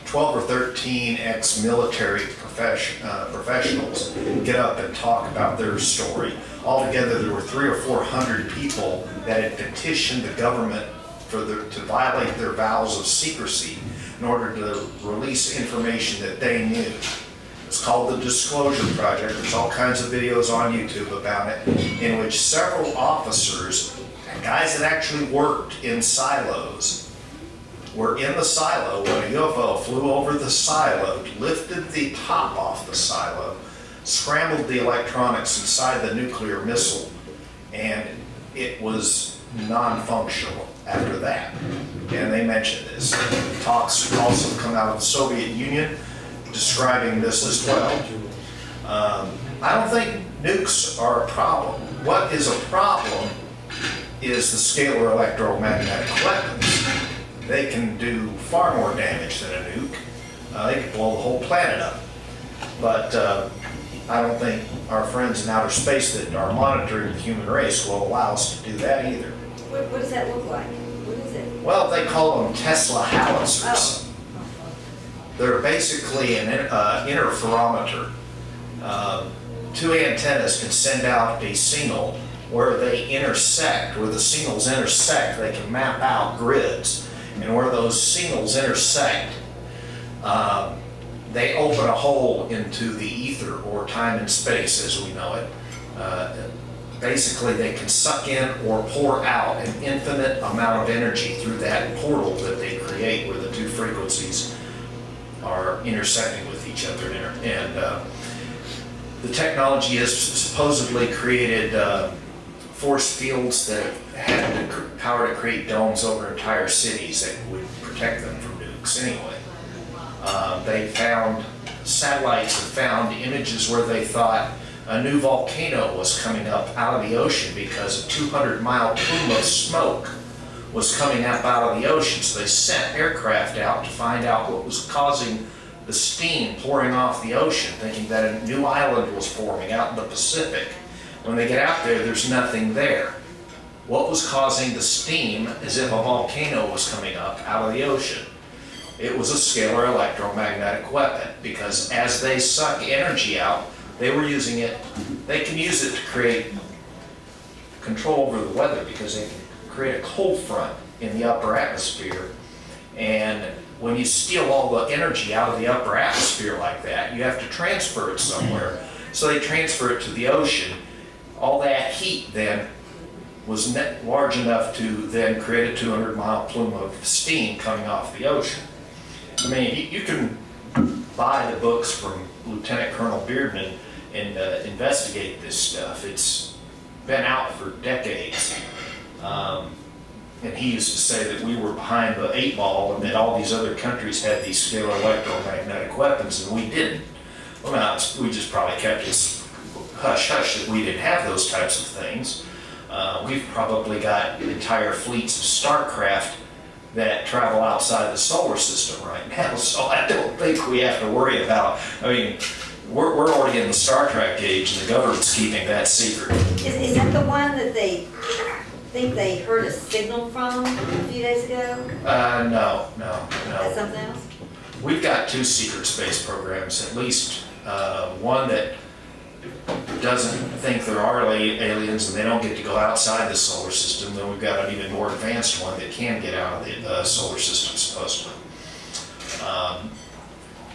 K: 12 or 13 ex-military professionals get up and talk about their story. Altogether, there were 300 or 400 people that had petitioned the government to violate their vows of secrecy in order to release information that they knew. It's called the Disclosure Project. There's all kinds of videos on YouTube about it, in which several officers, guys that actually worked in silos, were in the silo when a UFO flew over the silo, lifted the top off the silo, scrambled the electronics inside the nuclear missile, and it was non-functional after that. And they mentioned this. Talks also come out of the Soviet Union describing this as well. I don't think nukes are a problem. What is a problem is the scalar electromagnetic weapons. They can do far more damage than a nuke. They can blow the whole planet up. But I don't think our friends in outer space that are monitoring the human race will allow us to do that either.
A: What does that look like? What is it?
K: Well, they call them Tesla howitzers.
A: Oh.
K: They're basically an interferometer. Two antennas can send out a signal where they intersect, where the signals intersect, they can map out grids. And where those signals intersect, they open a hole into the ether, or time and space as we know it. Basically, they can suck in or pour out an infinite amount of energy through that portal that they create where the two frequencies are intersecting with each other. And the technology has supposedly created force fields that had the power to create domes over entire cities that would protect them from nukes anyway. They found, satellites have found images where they thought a new volcano was coming up out of the ocean because a 200-mile plume of smoke was coming up out of the ocean. So they sent aircraft out to find out what was causing the steam pouring off the ocean, thinking that a new island was forming out in the Pacific. When they get out there, there's nothing there. What was causing the steam, as if a volcano was coming up out of the ocean? It was a scalar electromagnetic weapon, because as they suck energy out, they were using it, they can use it to create control over the weather, because they can create a cold front in the upper atmosphere. And when you steal all the energy out of the upper atmosphere like that, you have to transfer it somewhere. So they transfer it to the ocean. All that heat then was large enough to then create a 200-mile plume of steam coming off the ocean. I mean, you can buy the books from Lieutenant Colonel Beardman and investigate this stuff. It's been out for decades. And he used to say that we were behind the 8 ball and that all these other countries had these scalar electromagnetic weapons and we didn't. Well, now, we just probably kept this hush-hush that we didn't have those types of things. We've probably got entire fleets of starcraft that travel outside the solar system right now, so I don't think we have to worry about, I mean, we're already in the Star Trek age and the government's keeping that secret.
A: Is that the one that they think they heard a signal from a few days ago?
K: No.
A: That's something else?
K: We've got 2 secret space programs, at least one that doesn't think there are aliens and they don't get to go outside the solar system. Then we've got an even more advanced one that can get out of the solar system, supposedly.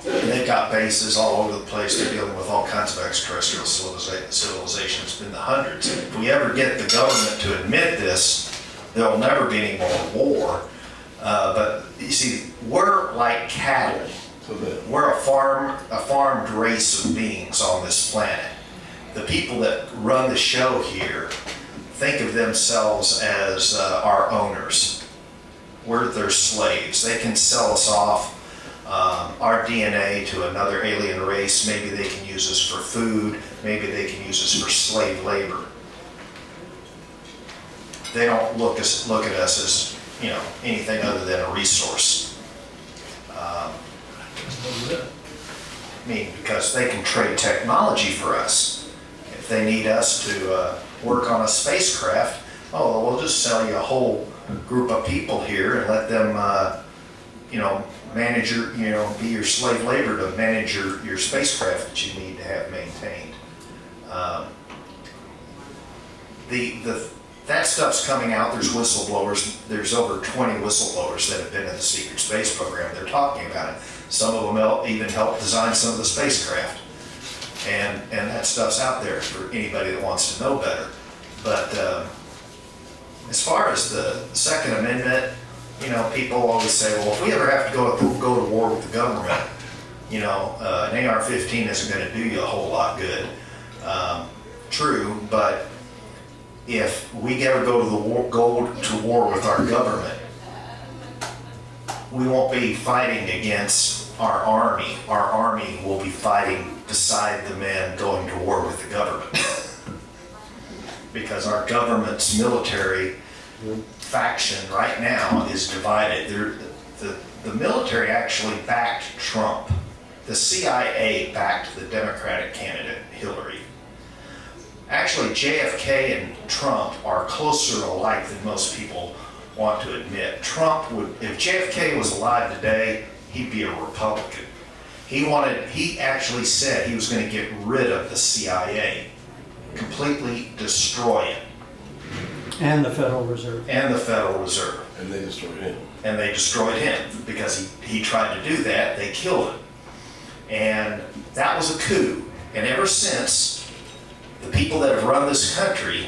K: And they've got bases all over the place. They're dealing with all kinds of extraterrestrial civilization. It's been the hundreds. If we ever get the government to admit this, there'll never be any more war. But you see, we're like cattle. We're a farmed race of beings on this planet. The people that run the show here think of themselves as our owners. We're their slaves. They can sell us off our DNA to another alien race. Maybe they can use us for food. Maybe they can use us for slave labor. They don't look at us as, you know, anything other than a resource. I mean, because they can trade technology for us. If they need us to work on a spacecraft, oh, we'll just sell you a whole group of people here and let them, you know, manage your, you know, be your slave labor to manage your spacecraft that you need to have maintained. That stuff's coming out. There's whistleblowers. There's over 20 whistleblowers that have been in the secret space program. They're talking about it. Some of them even helped design some of the spacecraft. And that stuff's out there for anybody that wants to know better. But as far as the Second Amendment, you know, people always say, well, if we ever have to go to war with the government, you know, an AR-15 isn't going to do you a whole lot good. True, but if we ever go to war with our government, we won't be fighting against our army. Our army will be fighting beside the men going to war with the government. Because our government's military faction right now is divided. The military actually backed Trump the CIA backed the Democratic candidate, Hillary. Actually, JFK and Trump are closer alike than most people want to admit. Trump would, if JFK was alive today, he'd be a Republican. He actually said he was going to get rid of the CIA, completely destroy it.
B: And the Federal Reserve.
K: And the Federal Reserve.
D: And they destroyed him.
K: And they destroyed him because he tried to do that. They killed him. And that was a coup. And ever since, the people that have run this country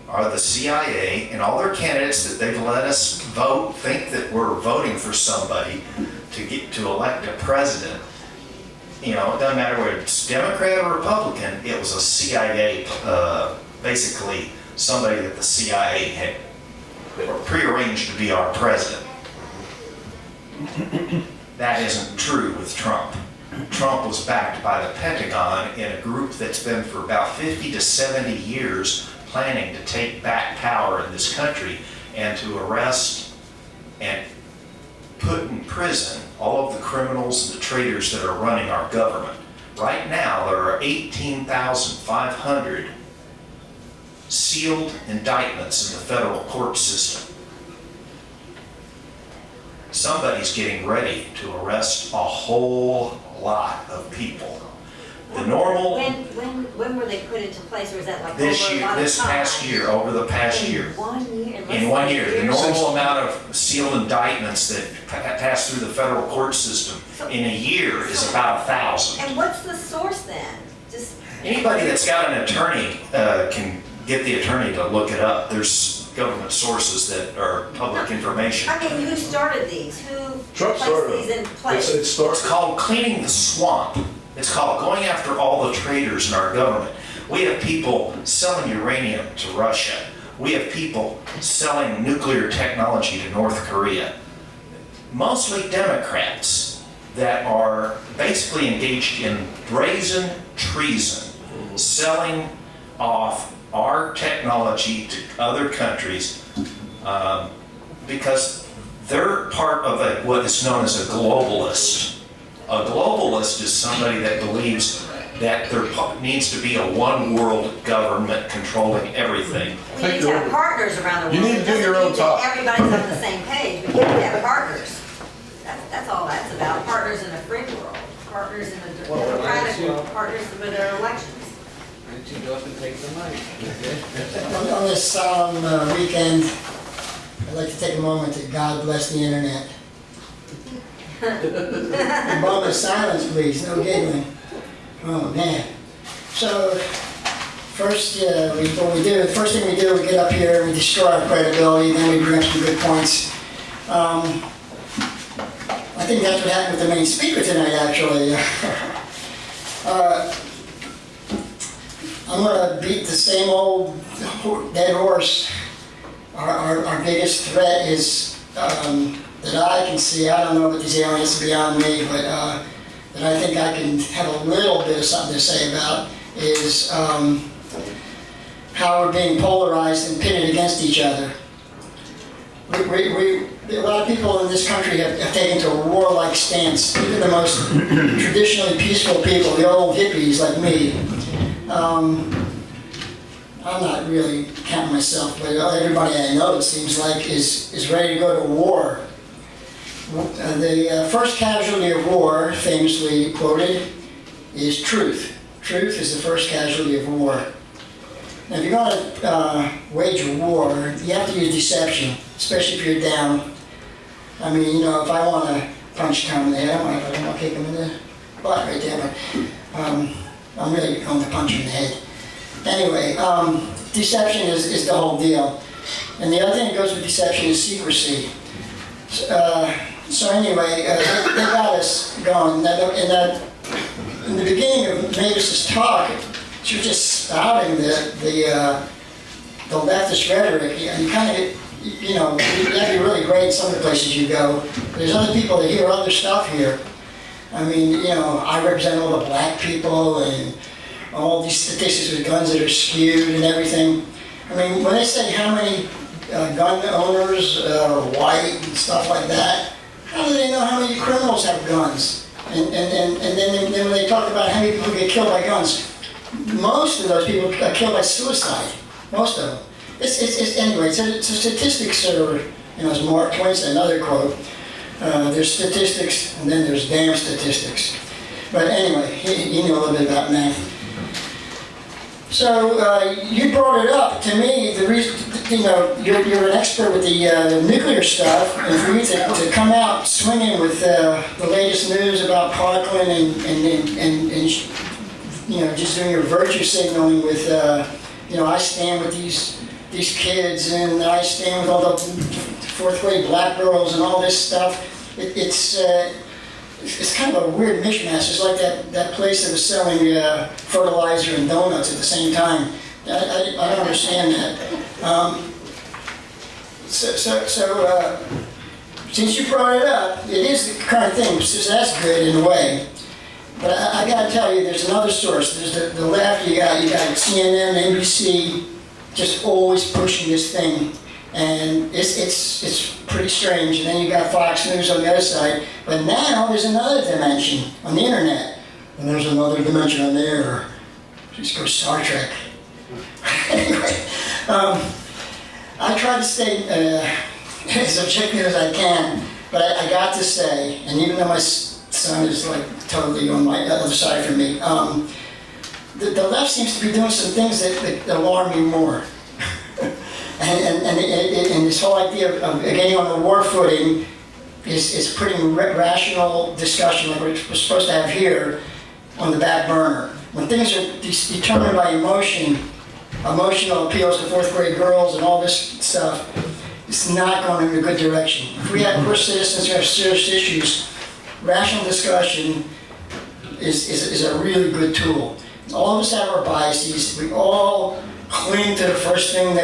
K: are the CIA and all their candidates that they've let us vote, think that we're voting for somebody to elect a president. You know, it doesn't matter whether it's Democrat or Republican, it was a CIA, basically somebody that the CIA had prearranged to be our president. That isn't true with Trump. Trump was backed by the Pentagon in a group that's been for about 50 to 70 years planning to take back power in this country and to arrest and put in prison all of the criminals and the traitors that are running our government. Right now, there are 18,500 sealed indictments in the federal court system. Somebody's getting ready to arrest a whole lot of people. The normal,
A: When were they put into place, or is that like
K: this
A: over a
K: year,
A: lot of
K: this
A: time?
K: past year, over the past year.
A: 1 year?
K: In 1 year, the normal amount of sealed indictments that pass through the federal court system in a year is about 1,000.
A: And what's the source then? Just,
K: Anybody that's got an attorney can get the attorney to look it up. There's government sources that are public information.
A: I mean, who started these? Who
D: Trump
A: placed
D: started
A: these
D: them.
A: in place?
D: It started.
K: It's called cleaning the swamp. It's called going after all the traitors in our government. We have people selling uranium to Russia. We have people selling nuclear technology to North Korea. Mostly Democrats that are basically engaged in brazen treason, selling off our technology to other countries because they're part of what is known as a globalist. A globalist is somebody that believes that there needs to be a one world government controlling everything.
A: We need to have partners around the world.
D: You need to do your own
A: It doesn't mean that
D: talk.
A: everybody's on the same page, but you need to have partners. That's all that's about, partners in a free world, partners in a democratic world, partners with their elections.
L: Why don't you go up and take the mic, okay?
G: On this solemn weekend, I'd like to take a moment to God bless the internet. A moment of silence, please, no giggling. Oh, man. So, first, the first thing we do, we get up here, we destroy our credibility, then we bring up some good points. I think that's what happened with the main speaker tonight, actually. I'm going to beat the same old dead horse. Our biggest threat is, that I can see, I don't know about these aliens beyond me, but that I think I can have a little bit of something to say about is how we're being polarized and pitted against each other. A lot of people in this country have taken to a warlike stance. Even the most traditionally peaceful people, the old hippies like me. I'm not really counting myself, but everybody I know, it seems like, is ready to go to war. The first casualty of war, famously quoted, is truth. Truth is the first casualty of war. Now, if you're going to wage a war, you have to use deception, especially if you're down. I mean, you know, if I want to punch Tom in the head, I don't want to kick him in the butt right there, but I'm really going to punch him in the head. Anyway, deception is the whole deal. And the other thing that goes with deception is secrecy. So anyway, they got us going. In the beginning of Mavis's talk, she was just spouting the leftist rhetoric. You kind of get, you know, you have to be really great in some of the places you go. There's other people that hear other stuff here. I mean, you know, I represent all the black people and all these statistics with guns that are skewed and everything. I mean, when they say how many gun owners are white and stuff like that, how do they know how many criminals have guns? And then when they talk about how many people get killed by guns, most of those people are killed by suicide. Most of them. Anyway, so statistics are, as Mark Twain said, another quote, there's statistics and then there's damn statistics. But anyway, you know a little bit about math. So you brought it up to me. The reason, you're an expert with the nuclear stuff, and for you to come out swinging with the latest news about Parkland and just doing your virtue signaling with, I stand with these kids, and I stand with all the fourth grade black girls and all this stuff. It's kind of a weird mishmash. It's like that place that was selling fertilizer and donuts at the same time. I don't understand that. Since you brought it up, it is the current thing, so that's good in a way. But I got to tell you, there's another source. There's the left. You got CNN, NBC, just always pushing this thing. And it's pretty strange. And then you got Fox News on the other side. But now there's another dimension on the internet. And there's another dimension on there. Just go Star Trek. Anyway, I try to stay as objective as I can. But I got to say, and even though my son is like totally on my other side from me, the left seems to be doing some things that alarm me more. And this whole idea of getting on the war footing is putting rational discussion like we're supposed to have here on the back burner. When things are determined by emotional appeals to fourth grade girls and all this stuff, it's not going in a good direction. If we have poor citizens who have serious issues, rational discussion is a really good tool. All of us have our biases. We all cling to the first thing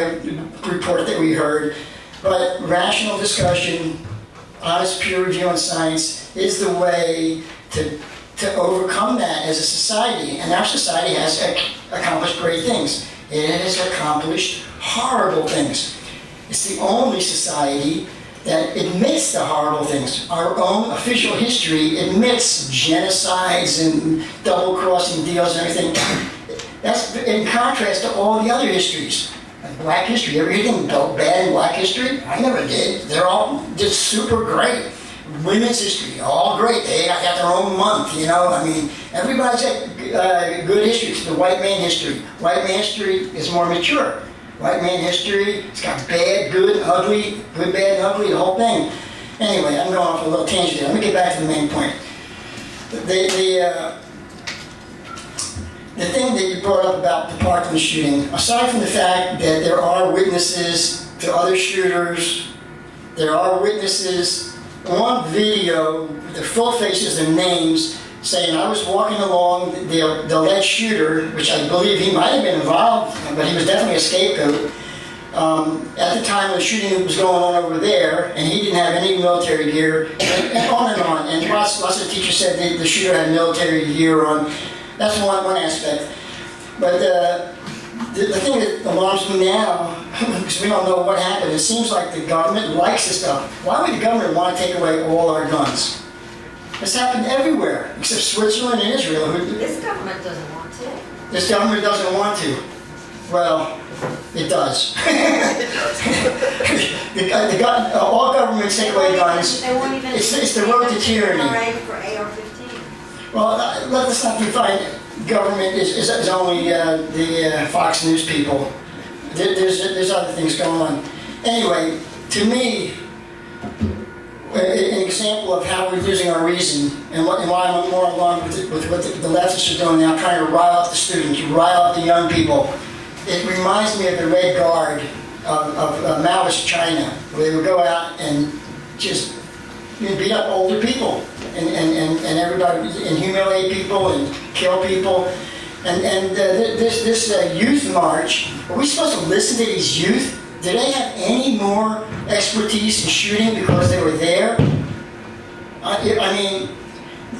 G: report that we heard, but rational discussion, honest peer review on science is the way to overcome that as a society. And our society has accomplished great things. It has accomplished horrible things. It's the only society that admits the horrible things. Our own official history admits genocides and double-crossing deals and everything. That's in contrast to all the other histories. Like Black history, ever hear anything bad in Black history? I never did. They're all just super great. Women's history, all great. They got their own month, everybody's got good histories. The white man history. White man history is more mature. White man history, it's got bad, good, ugly, good, bad, and ugly, the whole thing. Anyway, I'm going off a little tangent here. Let me get back to the main point. The thing that you brought up about the Parkland shooting, aside from the fact that there are witnesses to other shooters, there are witnesses on video, the full faces and names, saying I was walking along the alleged shooter, which I believe he might have been involved, but he was definitely a scapegoat. At the time when the shooting was going on over there, and he didn't have any military gear, and on and on. And lots of teachers said the shooter had military gear on. That's one aspect. But the thing that alarms me now, because we don't know what happened, it seems like the government likes this stuff. Why would the government want to take away all our guns? This happened everywhere, except Switzerland and Israel.
A: This government doesn't want to.
G: This government doesn't want to. Well, it does. All governments take away guns.
A: They won't even.
G: It's the road to tyranny.
A: For AR-15.
G: Well, let's not define government is only the Fox News people. There's other things going on. Anyway, to me, an example of how we're losing our reason and why I'm more alarmed with what the leftists are doing now, trying to rile up the students, rile up the young people. It reminds me of the Red Guard of Maoist China, where they would go out and just beat up older people and everybody, and humiliate people and kill people. And this youth march, are we supposed to listen to these youth? Do they have any more expertise in shooting because they were there? I mean,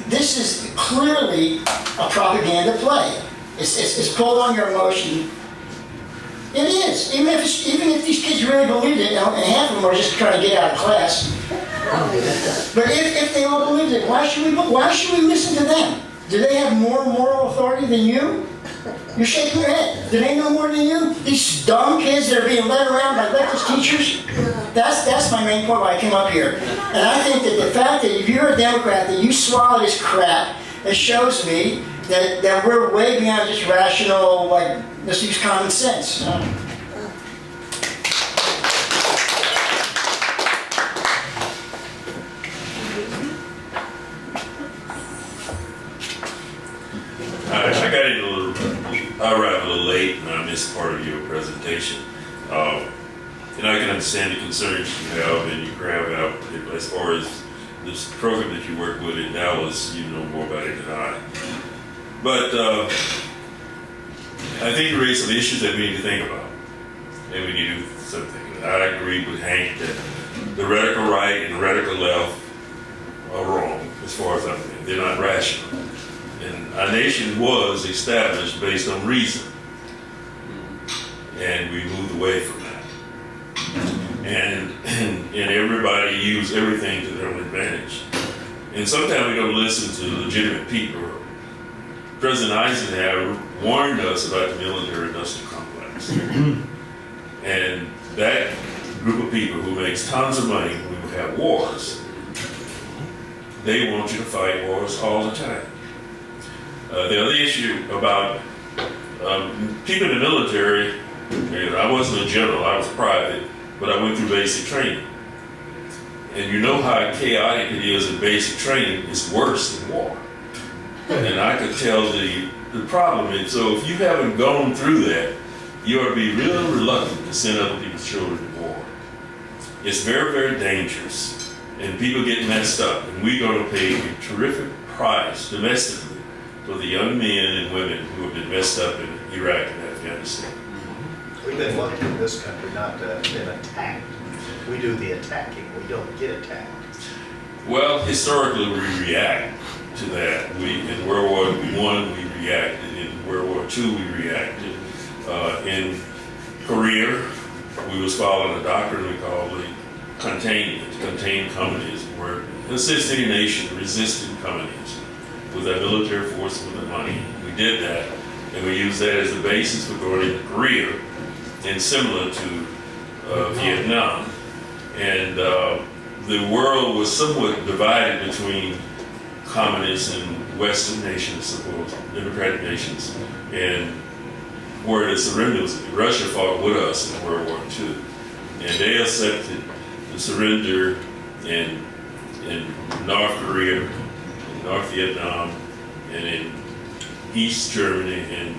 G: this is clearly a propaganda play. It's pulled on your emotion. It is. Even if these kids really believed it, and half of them are just trying to get out of class. But if they all believed it, it. Why should we listen to them? Do they have more moral authority than you? You're shaking your head. Do they know more than you? These dumb kids that are being led around by leftist teachers? That's my main point why I came up here. And I think that the fact that if you're a Democrat, that you swallow this crap, it shows me that we're way beyond just rational, like, let's use common sense.
I: I got in a little, I arrived a little late and I missed part of your presentation. And I can understand the concerns you have and you grab out as far as this program that you work with in Dallas, you know more about it than I. But I think you raised some issues that we need to think about. And we need to do something. I agree with Hank that the radical right and the radical left are wrong as far as I'm concerned. They're not rational. And our nation was established based on reason. And we moved away from that. And everybody used everything to their own advantage. And sometimes we don't listen to legitimate people. President Eisenhower warned us about the military-industrial complex. And that group of people who makes tons of money when we have wars, they want you to fight wars all the time. The other issue about people in the military, I wasn't a general, I was private, but I went through basic training. And you know how chaotic it is in basic training, it's worse than war. And I could tell the problem. And so if you haven't gone through that, you ought to be real reluctant to send other people's children to war. It's very, very dangerous. And people get messed up. And we're going to pay a terrific price domestically for the young men and women who have been messed up in Iraq and Afghanistan.
J: We've been lucky in this country not to have been attacked. We do the attacking, we don't get attacked.
I: Well, historically we react to that. In World War I we reacted, in World War II we reacted. In Korea we was following a doctrine we call the contained communism, where assist any nation resisting communism with our military force and with the money. We did that, and we used that as the basis for going into Korea, and similar to Vietnam. And the world was somewhat divided between communist and Western nations, suppose, democratic nations, and where the surrender was. Russia fought with us in World War II, and they accepted the surrender in North Korea, in North Vietnam, and in East Germany, and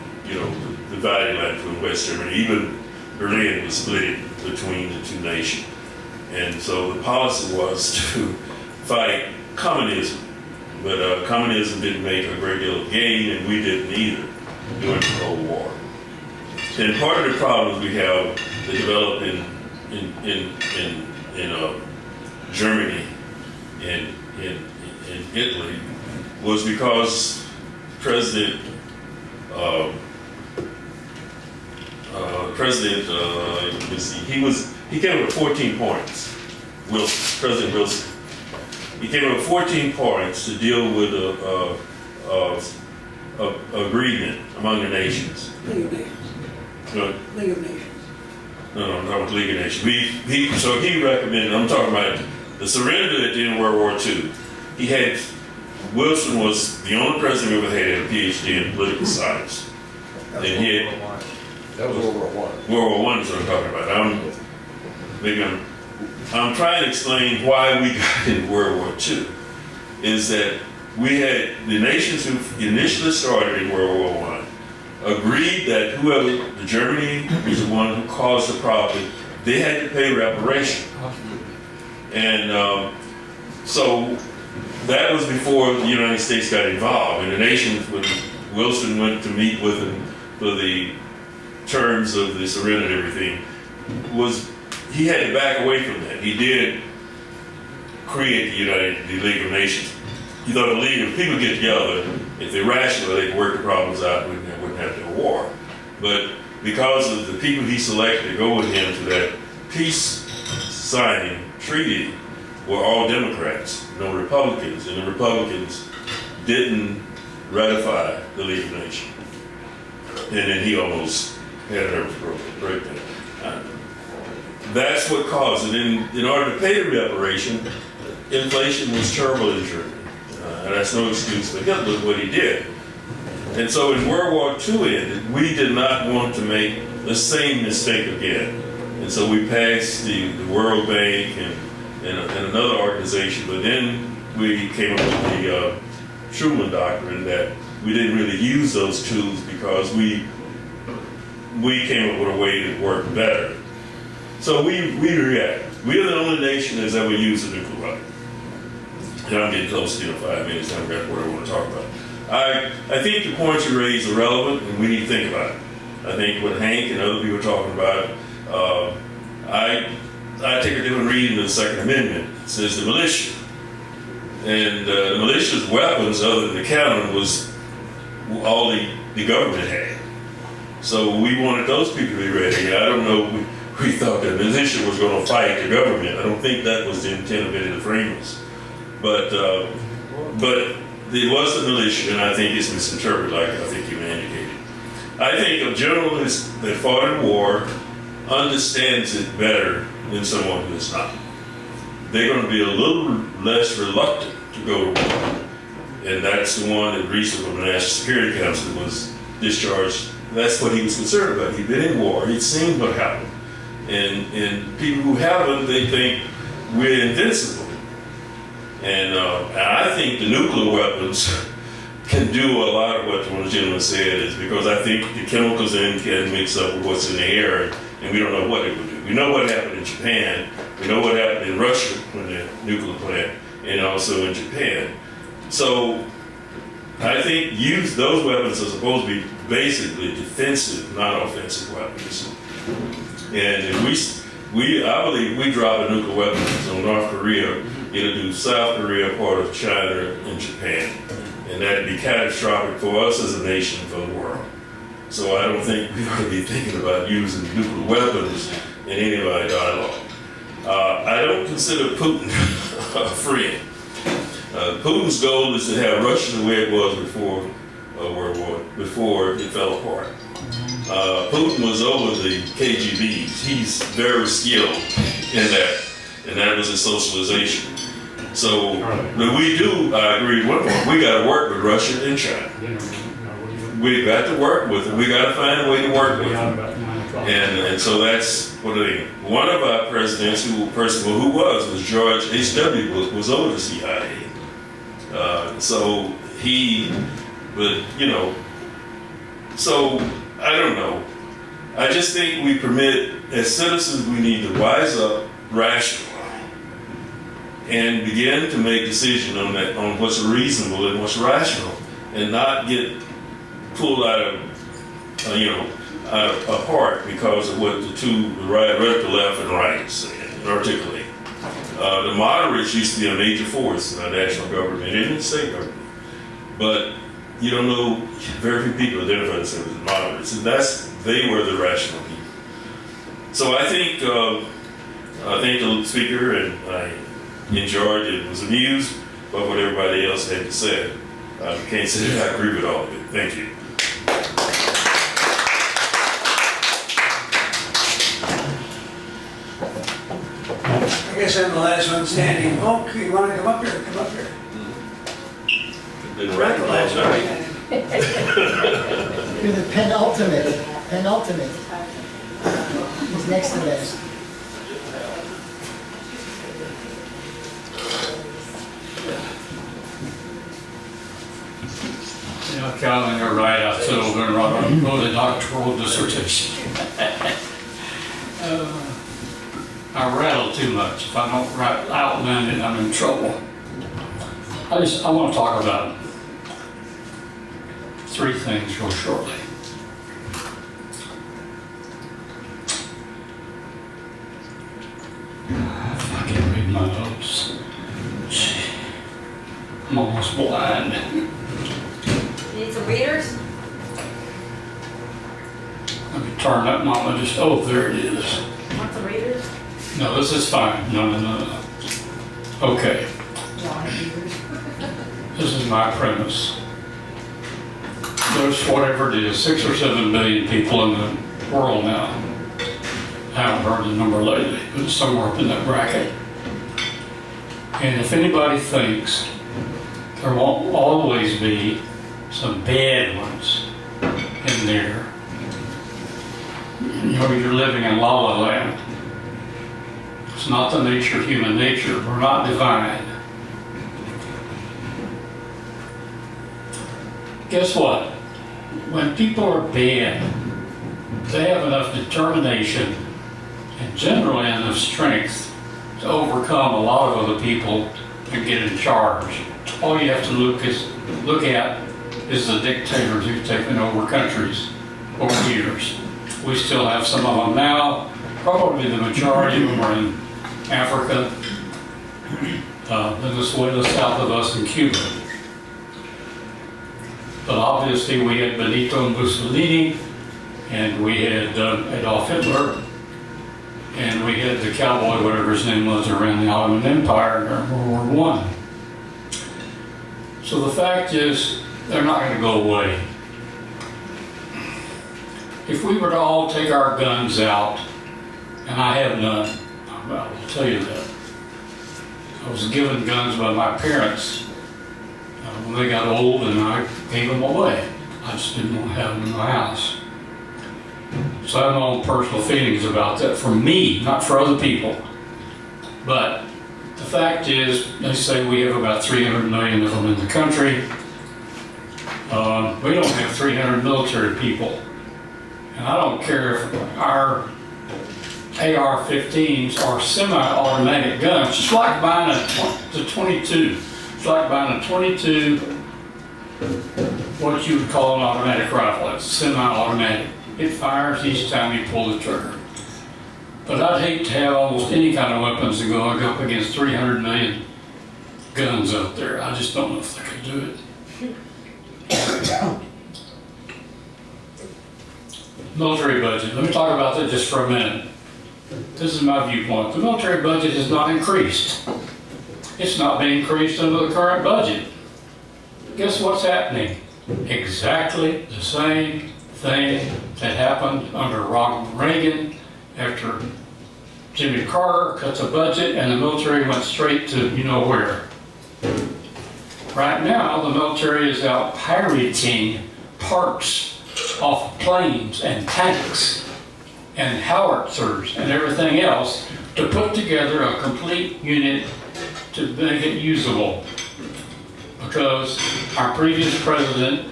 I: divided line between West Germany. Even Berlin was split between the two nations. And so the policy was to fight communism. But communism didn't make a great deal of gain, and we didn't either during the Cold War. And part of the problems we have that developed in Germany and in Italy was because President he came up with 14 points. President Wilson. He came up with 14 points to deal with agreement among the nations.
C: League of Nations. League of Nations.
I: No, I'm talking about the League of Nations. So he recommended, I'm talking about the surrender at the end of World War II. Wilson was the only president we ever had a PhD in political science. That was World War I. World War I is what I'm talking about. I'm trying to explain why we got in World War II. Is that we had the nations who initially started in World War I agreed that the Germany was the one who caused the problem, they had to pay reparation. And so that was before the United States got involved. And the nations, when Wilson went to meet with them for the terms of the surrender and everything, he had to back away from that. He did create the League of Nations. He thought the League of people get together, if they're rational, they can work the problems out and wouldn't have to war. But because of the people he selected to go with him to that peace signing treaty, were all Democrats, no Republicans, and the Republicans didn't ratify the League of Nations. And then he almost had a nervous breakdown. That's what caused it. In order to pay the reparation, inflation was terrible in Germany. And that's no excuse for Hitler, what he did. And so in World War II ended, we did not want to make the same mistake again. And so we passed the World Bank and another organization, but then we came up with the Truman Doctrine that we didn't really use those tools because we came up with a way that worked better. So we react. We are the only nation that's ever used a nuclear weapon. And I'm getting close to 5 minutes, I've got what I want to talk about. I think the points you raise are relevant and we need to think about it. I think what Hank and other people are talking about, I take a different reading of the Second Amendment. It says the militia. And the militia's weapons, other than the cannon, was all the government had. So we wanted those people to be ready. I don't know, we thought that the militia was going to fight the government. I don't think that was the intent of any of the framers. But it was the militia, and I think it's misinterpreted, like I think you indicated. I think a general that fought in war understands it better than someone who is not. They're going to be a little less reluctant to go to war. And that's the one that recently from the National Security Council was discharged. That's what he was concerned about. He'd been in war. He'd seen what happened. And people who haven't, they think we're invincible. And I think the nuclear weapons can do a lot of what one of the gentlemen said, is because I think the chemicals in can mix up with what's in the air, and we don't know what it will do. We know what happened in Japan. We know what happened in Russia when the nuclear plant, and also in Japan. So I think those weapons are supposed to be basically defensive, not offensive weapons. And if I believe we drop a nuclear weapons on North Korea, it'll do South Korea, part of China, and Japan. And that'd be catastrophic for us as a nation, for the world. So I don't think we ought to be thinking about using nuclear weapons in any of our dialogue. I don't consider Putin a friend. Putin's goal is to have Russia the way it was before World War, before it fell apart. Putin was over the KGBs. He's very skilled in that, and that was his socialization. So when we do, I agree with one point, we got to work with Russia and China. We got to work with them. We got to find a way to work with them. And so that's what I think. One of our presidents, who was George H.W. Bush, was over the CIA. So I don't know. I just think we permit, as citizens, we need to rise up, rationalize, and begin to make decisions on what's reasonable and what's rational, and not get pulled out of apart because of what the left and right say and articulate. The moderates used to be a major force in our national government and in the state government, but you don't know, very few people identify themselves as moderates, and they were the rational people. So I think the speaker, and I enjoyed it, was amused by what everybody else had to say. I can't say that I agree with all of it. Thank you.
C: I guess I'm the last one standing. Oh, you want to come up here? Come up here.
I: Been
C: Right, the last one
I: right.
C: standing.
G: You're the penultimate. He's next to last.
M: Yeah, Calvin, you're right. I said I was going to write a doctoral dissertation. I rattle too much. If I don't outline it, I'm in trouble. I want to talk about 3 things real shortly. If I can read my notes. I'm almost blind.
A: Need some readers?
M: Let me turn that mama just, oh, there it is.
A: Want some readers?
M: No, this is fine. No. Okay. This is my premise. There's whatever it is, 6 or 7 billion people in the world now. I haven't heard the number lately, but it's somewhere up in that bracket. And if anybody thinks there won't always be some bad ones in there, you know, you're living in la la land. It's not the nature of human nature. We're not divine. Guess what? When people are bad, they have enough determination and generally enough strength to overcome a lot of other people and get in charge. All you have to look at is the dictators who've taken over countries over years. We still have some of them now. Probably the majority of them are in Africa, Venezuela, south of us, and Cuba. But obviously we had Benito Mussolini, and we had Adolf Hitler, and we had the cowboy, whatever his name was, around the Ottoman Empire during World War I. So the fact is, they're not going to go away. If we were to all take our guns out, and I have none, I will tell you that. I was given guns by my parents when they got old, and I gave them away. I just didn't want to have them in my house. So I have my own personal feelings about that for me, not for other people. But the fact is, they say we have about 300 million of them in the country. We don't have 300 military people. And I don't care if our AR-15s are semi-automatic guns, just like buying a 22. It's like buying a 22, what you would call an automatic rifle. It's semi-automatic. It fires each time you pull the trigger. But I'd hate to have almost any kind of weapons to go up against 300 million guns out there. I just don't know if they could do it. Military budget. Let me talk about that just for a minute. This is my viewpoint. The military budget has not increased. It's not been increased under the current budget. Guess what's happening? Exactly the same thing that happened under Ronald Reagan after Jimmy Carter cut the budget and the military went straight to you know where. Right now, the military is out pirating parts off planes and tanks and howitzers and everything else to put together a complete unit to make it usable. Because our previous president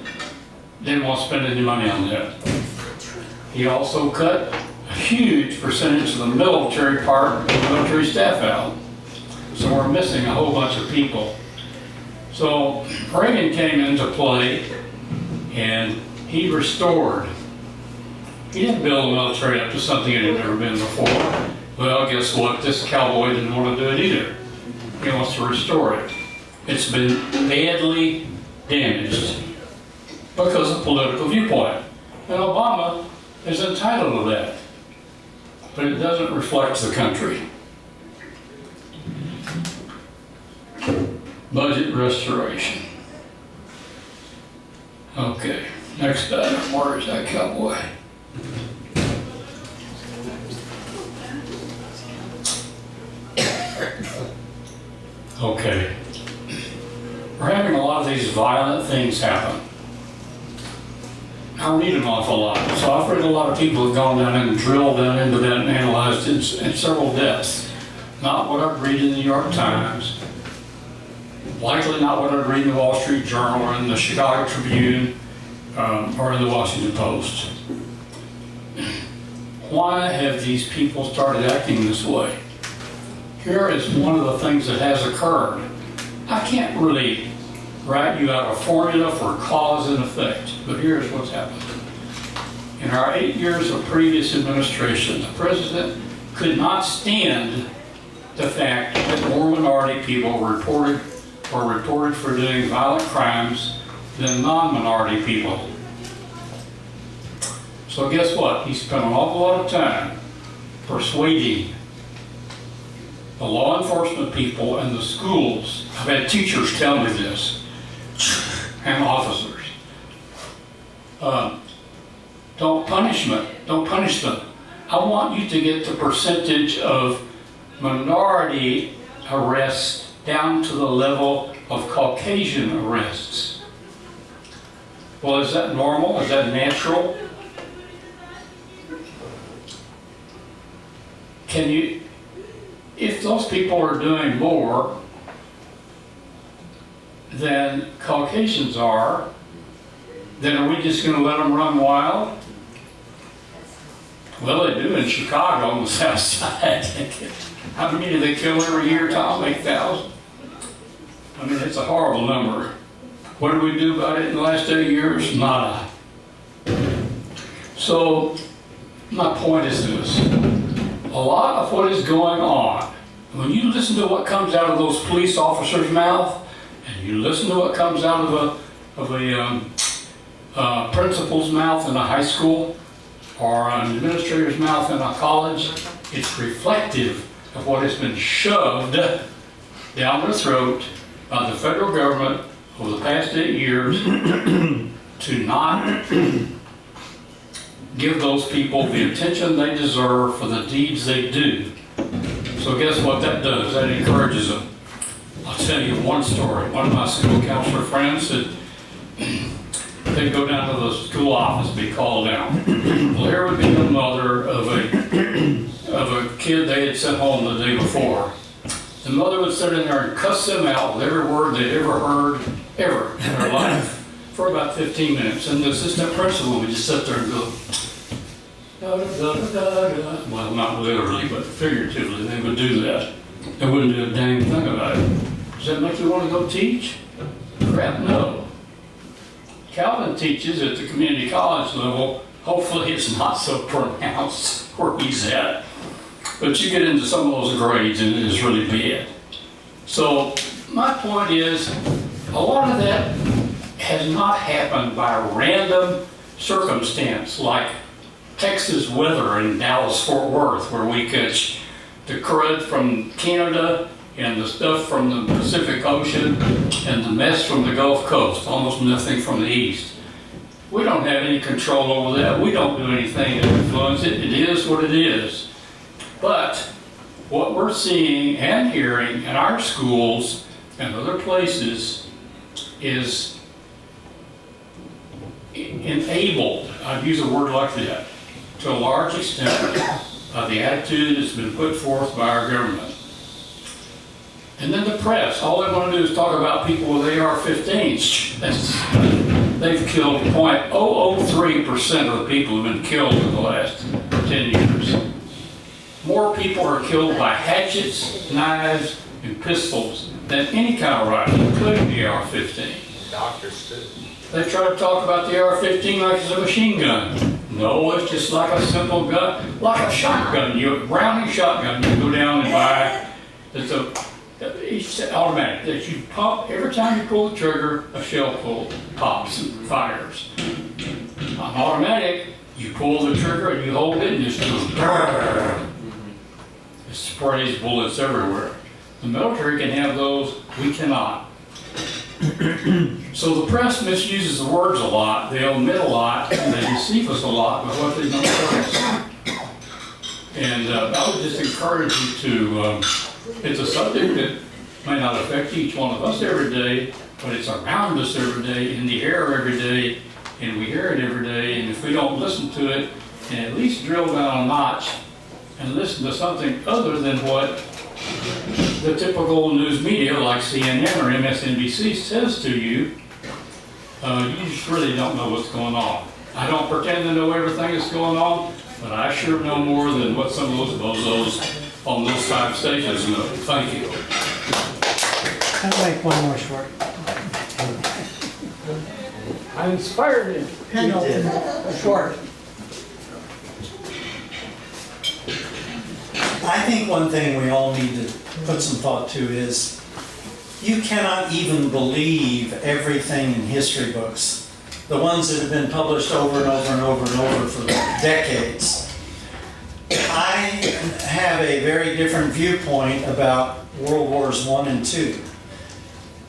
M: didn't want to spend any money on that. He also cut a huge percentage of the military part of the military staff out. So we're missing a whole bunch of people. So Reagan came into play and he restored. He didn't build the military up to something it had never been before. Well, guess what? This cowboy didn't want to do it either. He wants to restore it. It's been badly damaged because of political viewpoint. And Obama is entitled to that. But it doesn't reflect the country. Budget restoration. Okay, next item. Where is that cowboy? Okay. We're having a lot of these violent things happen. I read an awful lot. So I've read a lot of people who've gone down and drilled down into that and analyzed it in several depths. Not what I've read in the New York Times. Likely not what I'd read in the Wall Street Journal or in the Chicago Tribune or in the Washington Post. Why have these people started acting this way? Here is one of the things that has occurred. I can't really write you out a formula for cause and effect, but here's what's happened. In our 8 years of previous administration, the president could not stand the fact that more minority people were reported for doing violent crimes than non-minority people. So guess what? He spent an awful lot of time persuading the law enforcement people and the schools, I've had teachers tell me this, and officers, don't punish them. I want you to get the percentage of minority arrests down to the level of Caucasian arrests. Well, is that normal? Is that natural? Can you, if those people are doing more than Caucasians are, then are we just going to let them run wild? Well, they do in Chicago on the south side. How many do they kill every year, Tom? 8,000? I mean, it's a horrible number. What did we do about it in the last 8 years? Nada. So, my point is this. A lot of what is going on, when you listen to what comes out of those police officers' mouth, and you listen to what comes out of a principal's mouth in a high school, or an administrator's mouth in a college, it's reflective of what has been shoved down their throat by the federal government over the past 8 years to not give those people the attention they deserve for the deeds they do. So guess what that does? That encourages them. I'll tell you one story. One of my school counselor friends said, they'd go down to the school office, be called down. Well, here would be the mother of a kid they had sent home the day before. The mother would sit in there and cuss them out with every word they'd ever heard, ever in their life, for about 15 minutes. And the assistant principal would just sit there and go, da, da, da, da, da. Well, not literally, but figuratively, they would do that. They wouldn't do a dang thing about it. Does that make you want to go teach? Crap, no. Calvin teaches at the community college level. Hopefully it's not so pronounced where he's at. But you get into some of those grades and it is really bad. So my point is, a lot of that has not happened by random circumstance, like Texas weather in Dallas-Fort Worth, where we catch the crud from Canada and the stuff from the Pacific Ocean and the mess from the Gulf Coast, almost nothing from the east. We don't have any control over that. We don't do anything to influence it. It is what it is. But what we're seeing and hearing in our schools and other places is enabled, I'd use a word like that, to a large extent by the attitude that's been put forth by our government. And then the press, all they want to do is talk about people with AR-15s. They've killed 0.003% of the people who have been killed in the last 10 years. More people are killed by hatchets, knives, and pistols than any kind of rifle, including the AR-15.
J: Doctors too.
M: They try to talk about the AR-15 like it's a machine gun. No, it's just like a simple gun, like a shotgun. A Browning shotgun you go down and buy. It's automatic that you pump every time you pull the trigger. A shell pops and fires. On automatic, you pull the trigger and you hold it and it just goes. It sprays bullets everywhere. The military can have those. We cannot. So the press misuses the words a lot. They omit a lot and they deceive us a lot with what they don't tell us. And I would just encourage you to. It's a subject that may not affect each one of us every day, but it's around us every day, in the air every day, and we hear it every day. And if we don't listen to it and at least drill down a notch and listen to something other than what the typical news media like CNN or MSNBC says to you, you just really don't know what's going on. I don't pretend to know everything that's going on, but I sure know more than what some of those bozos on those 5 stations know. Thank you.
C: I'll make one more short.
L: I inspired him.
C: You did.
L: Short.
B: I think one thing we all need to put some thought to is you cannot even believe everything in history books, the ones that have been published over and over and over and over for decades. I have a very different viewpoint about World Wars I and II.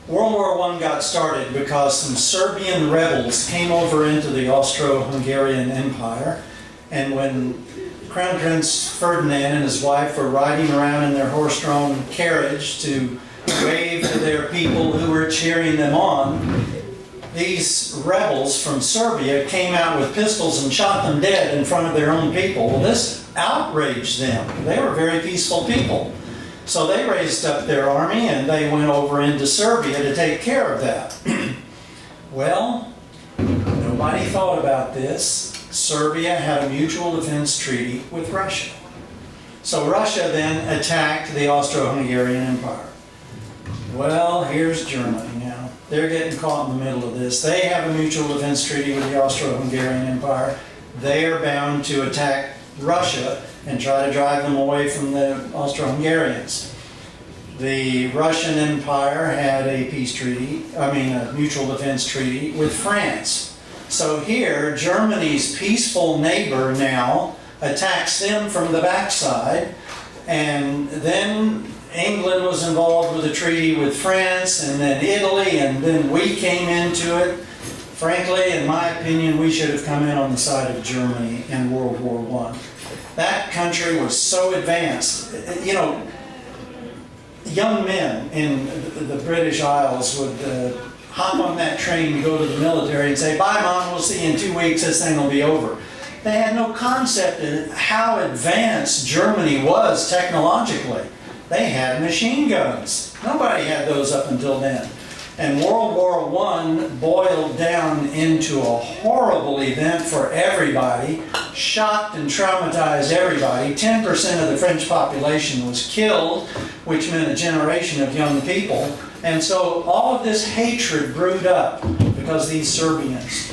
B: World War I got started because some Serbian rebels came over into the Austro-Hungarian Empire, and when Crown Prince Ferdinand and his wife were riding around in their horse-drawn carriage to wave to their people who were cheering them on, these rebels from Serbia came out with pistols and shot them dead in front of their own people. Well, this outraged them. They were very peaceful people. So they raised up their army and they went over into Serbia to take care of that. Well, nobody thought about this. Serbia had a mutual defense treaty with Russia. So Russia then attacked the Austro-Hungarian Empire. Well, here's Germany now. They're getting caught in the middle of this. They have a mutual defense treaty with the Austro-Hungarian Empire. They are bound to attack Russia and try to drive them away from the Austro-Hungarians. The Russian Empire had a a mutual defense treaty with France. So here, Germany's peaceful neighbor now attacks them from the backside, and then England was involved with a treaty with France, and then Italy, and then we came into it. Frankly, in my opinion, we should have come in on the side of Germany in World War I. That country was so advanced. You know, young men in the British Isles would hop on that train to go to the military and say, "Bye, Mom, we'll see you in 2 weeks, this thing will be over." They had no concept of how advanced Germany was technologically. They had machine guns. Nobody had those up until then. And World War I boiled down into a horrible event for everybody, shocked and traumatized everybody. 10% of the French population was killed, which meant a generation of young people. And so all of this hatred brewed up because these Serbians.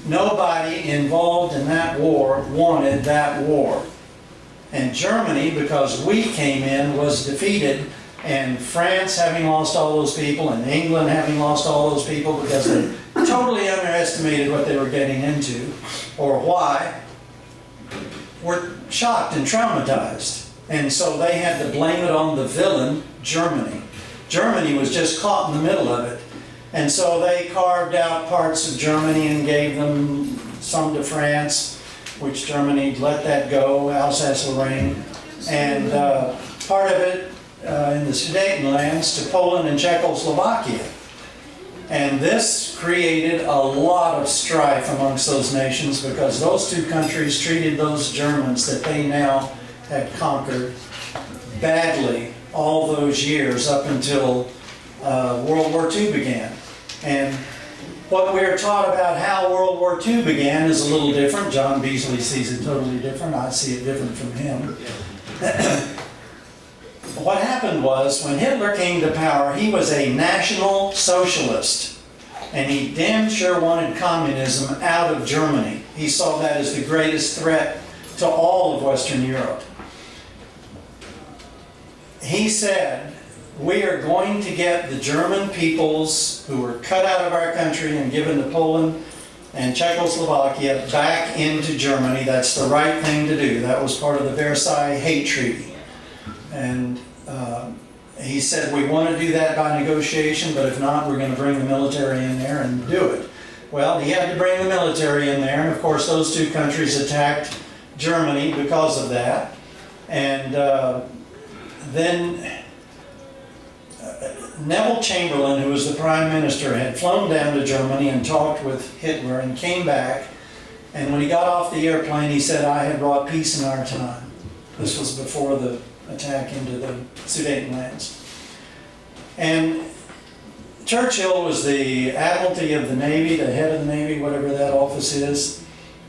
B: Nobody involved in that war wanted that war. And Germany, because we came in, was defeated. And France, having lost all those people, and England having lost all those people because they totally underestimated what they were getting into, or why, were shocked and traumatized. And so they had to blame it on the villain, Germany. Germany was just caught in the middle of it. And so they carved out parts of Germany and gave them some to France, which Germany let that go, Alsace-Lorraine, and part of it in the Sudetenlands to Poland and Czechoslovakia. And this created a lot of strife amongst those nations because those two countries treated those Germans that they now had conquered badly all those years up until World War II began. And what we're taught about how World War II began is a little different. John Beasley sees it totally different. I see it different from him. What happened was, when Hitler came to power, he was a National Socialist. And he damn sure wanted communism out of Germany. He saw that as the greatest threat to all of Western Europe. He said, we are going to get the German peoples who were cut out of our country and given to Poland and Czechoslovakia back into Germany. That's the right thing to do. That was part of the Versailles Hate Treaty. And he said, we want to do that by negotiation, but if not, we're going to bring the military in there and do it. Well, he had to bring the military in there, and of course those two countries attacked Germany because of that. And then Neville Chamberlain, who was the Prime Minister, had flown down to Germany and talked with Hitler and came back. And when he got off the airplane, he said, I have brought peace in our time. This was before the attack into the Sudetenlands. And Churchill was the Admiralty of the Navy, the head of the Navy, whatever that office is.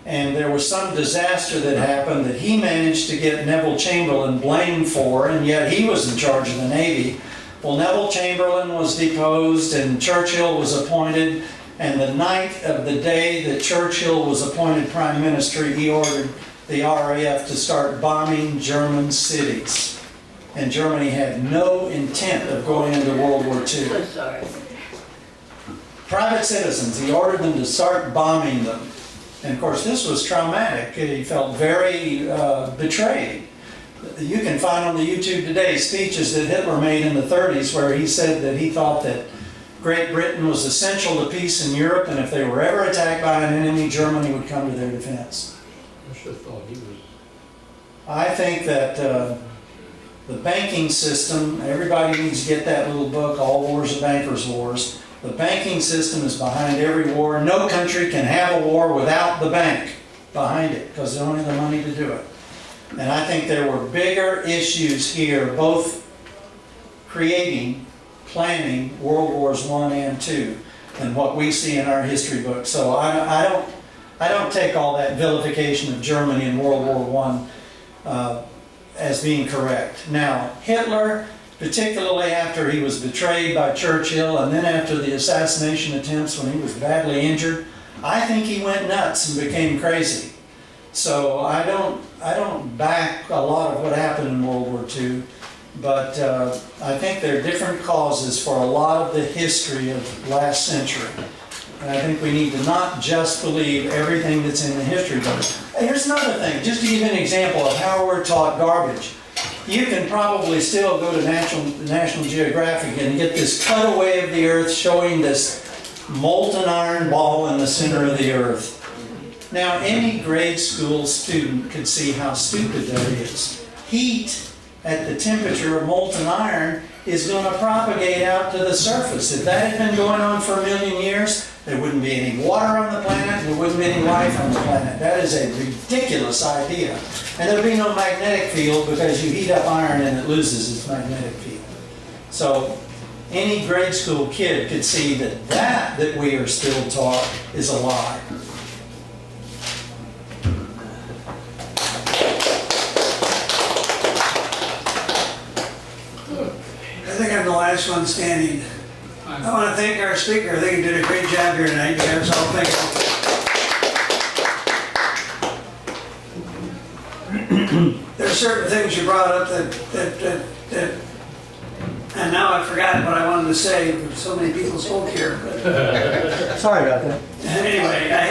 B: And there was some disaster that happened that he managed to get Neville Chamberlain blamed for, and yet he was in charge of the Navy. Well, Neville Chamberlain was deposed and Churchill was appointed, and the night of the day that Churchill was appointed Prime Minister, he ordered the RAF to start bombing German cities. And Germany had no intent of going into World War II.
E: I'm sorry.
B: Private citizens, he ordered them to start bombing them. And of course this was traumatic. He felt very betrayed. You can find on the YouTube today speeches that Hitler made in the 30s where he said that he thought that Great Britain was essential to peace in Europe, and if they were ever attacked by an enemy, Germany would come to their defense.
M: I should have thought he was.
B: I think that the banking system, everybody needs to get that little book, All Wars Are Bankers' Wars. The banking system is behind every war. No country can have a war without the bank behind it, because they don't have the money to do it. And I think there were bigger issues here, both planning World Wars I and II, than what we see in our history books. So I don't take all that vilification of Germany in World War I as being correct. Now, Hitler, particularly after he was betrayed by Churchill and then after the assassination attempts when he was badly injured, I think he went nuts and became crazy. So I don't back a lot of what happened in World War II, but I think there are different causes for a lot of the history of last century. And I think we need to not just believe everything that's in the history books. Here's another thing, just to give you an example of how we're taught garbage. You can probably still go to National Geographic and get this cutaway of the Earth showing this molten iron ball in the center of the Earth. Now, any grade school student could see how stupid that is. Heat at the temperature of molten iron is going to propagate out to the surface. If that had been going on for 1 million years, there wouldn't be any water on the planet, there wouldn't be any life on the planet. That is a ridiculous idea. And there'd be no magnetic field because you heat up iron and it loses its magnetic field. So any grade school kid could see that we are still taught is a lie.
C: I think I'm the last one standing. I want to thank our speaker. I think he did a great job here tonight. You guys all thank you. There are certain things you brought up that and now I've forgotten what I wanted to say. So many people spoke here. But
B: Sorry about that.
C: anyway, I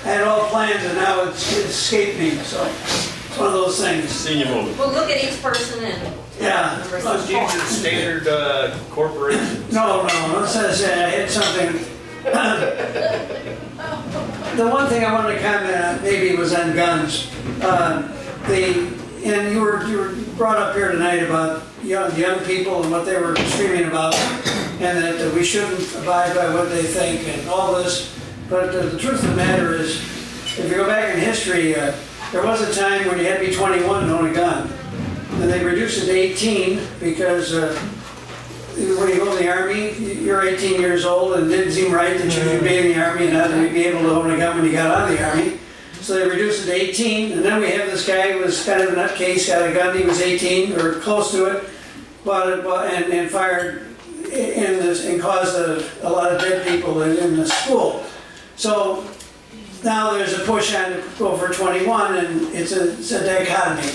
C: had all plans and now it escaped me. So it's one of those things.
L: Senior moment.
A: Well, look at each person and.
C: Yeah.
J: Let's use the standard corporation.
C: No, let's say I had something. The one thing I wanted to comment on maybe was on guns. And you were brought up here tonight about young people and what they were screaming about, and that we shouldn't abide by what they think and all this. But the truth of the matter is, if you go back in history, there was a time when you had to be 21 and own a gun. And they reduced it to 18 because when you go in the Army, you're 18 years old and it didn't seem right that you could be in the Army and not be able to own a gun when you got out of the Army. So they reduced it to 18, and then we have this guy who was kind of a nutcase, got a gun, he was 18 or close to it, and fired and caused a lot of dead people in the school. So now there's a push on to go for 21, and it's a dichotomy.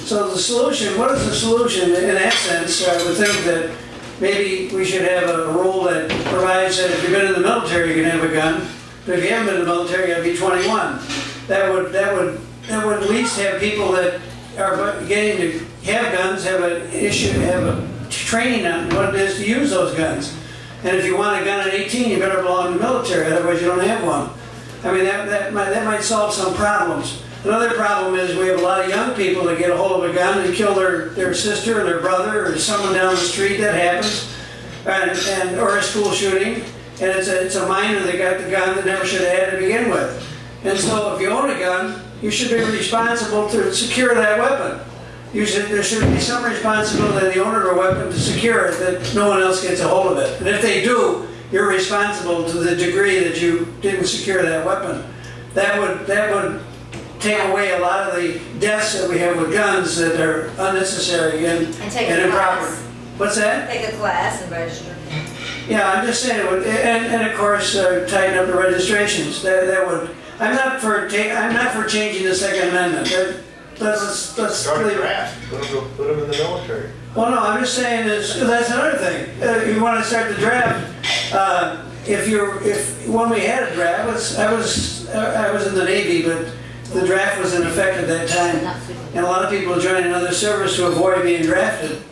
C: So the solution, what is the solution? In that sense, I would think that maybe we should have a rule that provides that if you've been in the military, you can have a gun, but if you haven't been in the military, you have to be 21. That would at least have people that are getting to have guns have a training on what it is to use those guns. And if you want a gun at 18, you better belong in the military, otherwise you don't have one. I mean, that might solve some problems. Another problem is we have a lot of young people that get a hold of a gun and kill their sister or their brother or someone down the street. That happens, or a school shooting, and it's a minor that got the gun that never should have had to begin with. And so if you own a gun, you should be responsible to secure that weapon. There should be some responsibility of the owner of a weapon to secure it, that no one else gets a hold of it. And if they do, you're responsible to the degree that you didn't secure that weapon. That would take away a lot of the deaths that we have with guns that are unnecessary and
A: take a
C: improper.
A: class.
C: What's that?
A: Take a class and register.
C: Yeah, I'm just saying it would, and of course tighten up the registrations. That would. I'm not for changing the Second Amendment. Let's
J: Start a
C: leave it.
J: draft, put them in the military.
C: Well, no, I'm just saying that's another thing. If you want to start the draft, when we had a draft, I was in the Navy, but the draft was in effect at that time. And a lot of people join another service to avoid being drafted.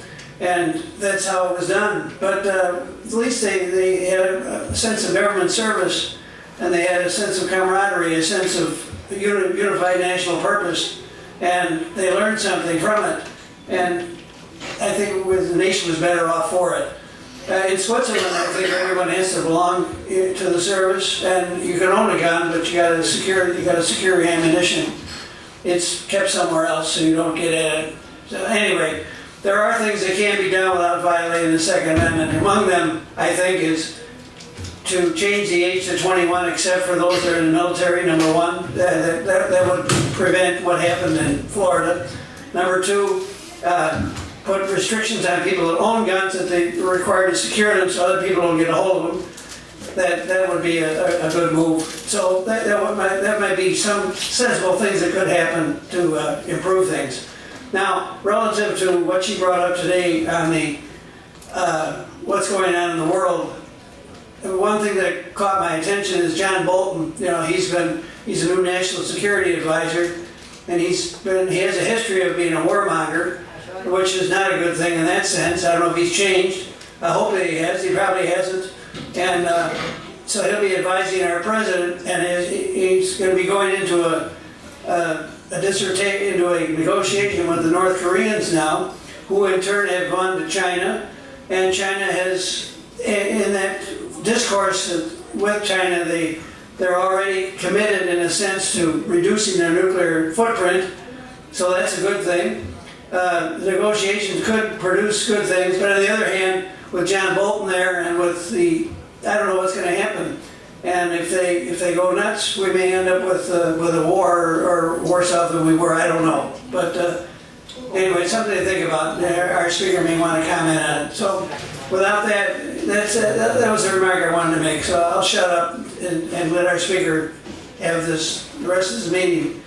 C: And that's how it was done. But at least they had a sense of government service, and they had a sense of camaraderie, a sense of unified national purpose, and they learned something from it. And I think the nation was better off for it. In Switzerland, I think everyone has to belong to the service, and you can own a gun, but you got to secure your ammunition. It's kept somewhere else so you don't get at it. So anyway, there are things that can be done without violating the Second Amendment. Among them, I think, is to change the age to 21, except for those that are in the military, number one. That would prevent what happened in Florida. Number two, put restrictions on people that own guns, that they are required to secure them so other people don't get a hold of them. That would be a good move. So that might be some sensible things that could happen to improve things. Now, relative to what she brought up today on the what's going on in the world, one thing that caught my attention is John Bolton. You know, he's a new national security advisor, and he has a history of being a warmonger, which is not a good thing in that sense. I don't know if he's changed. I hope that he has. He probably hasn't. And so he'll be advising our president, and he's going to be going into a negotiation with the North Koreans now, who in turn have gone to China, and China has, in that discourse with China, they're already committed in a sense to reducing their nuclear footprint, so that's a good thing. The negotiations could produce good things, but on the other hand, with John Bolton there and with I don't know what's going to happen. And if they go nuts, we may end up with a war or worse off than we were. I don't know. But anyway, it's something to think about. Our speaker may want to comment on it. So without that, that was the remark I wanted to make. So I'll shut up and let our speaker have the rest of this meeting.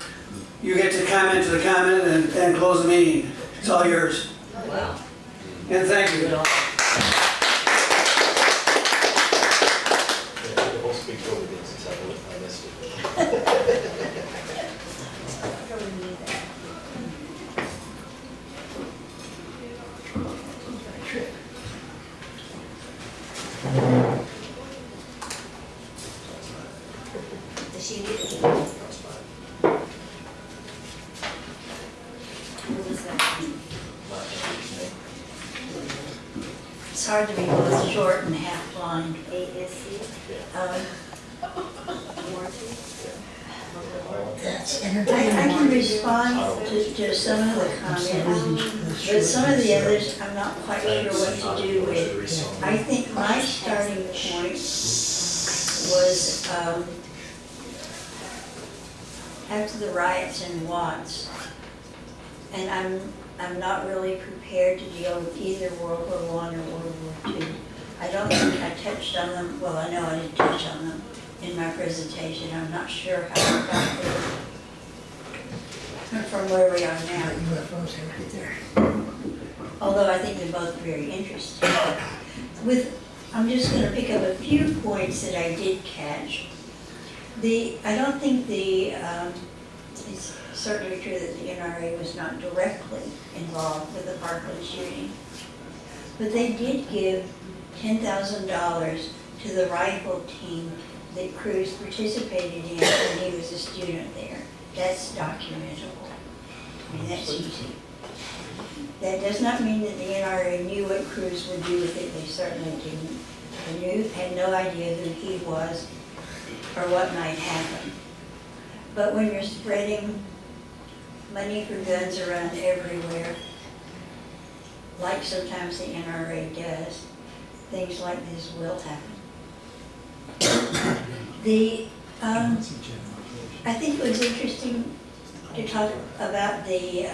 C: You get to comment to the comment and close the meeting. It's all yours.
A: Wow.
C: And thank you.
J: We'll speak over this since I missed it.
E: Does she need it? It's hard to be both short and half blind. ASC. I can respond to some of the comments, but some of the others I'm not quite sure what to do with. I think my starting point was after the riots in Watts, and I'm not really prepared to deal with either World War I or World War II. I don't think I touched on them, well, I know I didn't touch on them in my presentation. I'm not sure how I got there from where we are now. Although I think they're both very interesting. I'm just going to pick up a few points that I did catch. I don't think it's certainly true that the NRA was not directly involved with the Parkland shooting, but they did give $10,000 to the rifle team that Cruz participated in when he was a student there. That's documentable. I mean, that's easy. That does not mean that the NRA knew what Cruz would do with it. They certainly didn't. They had no idea who he was or what might happen. But when you're spreading money for guns around everywhere, like sometimes the NRA does, things like this will happen. I think it was interesting to talk about the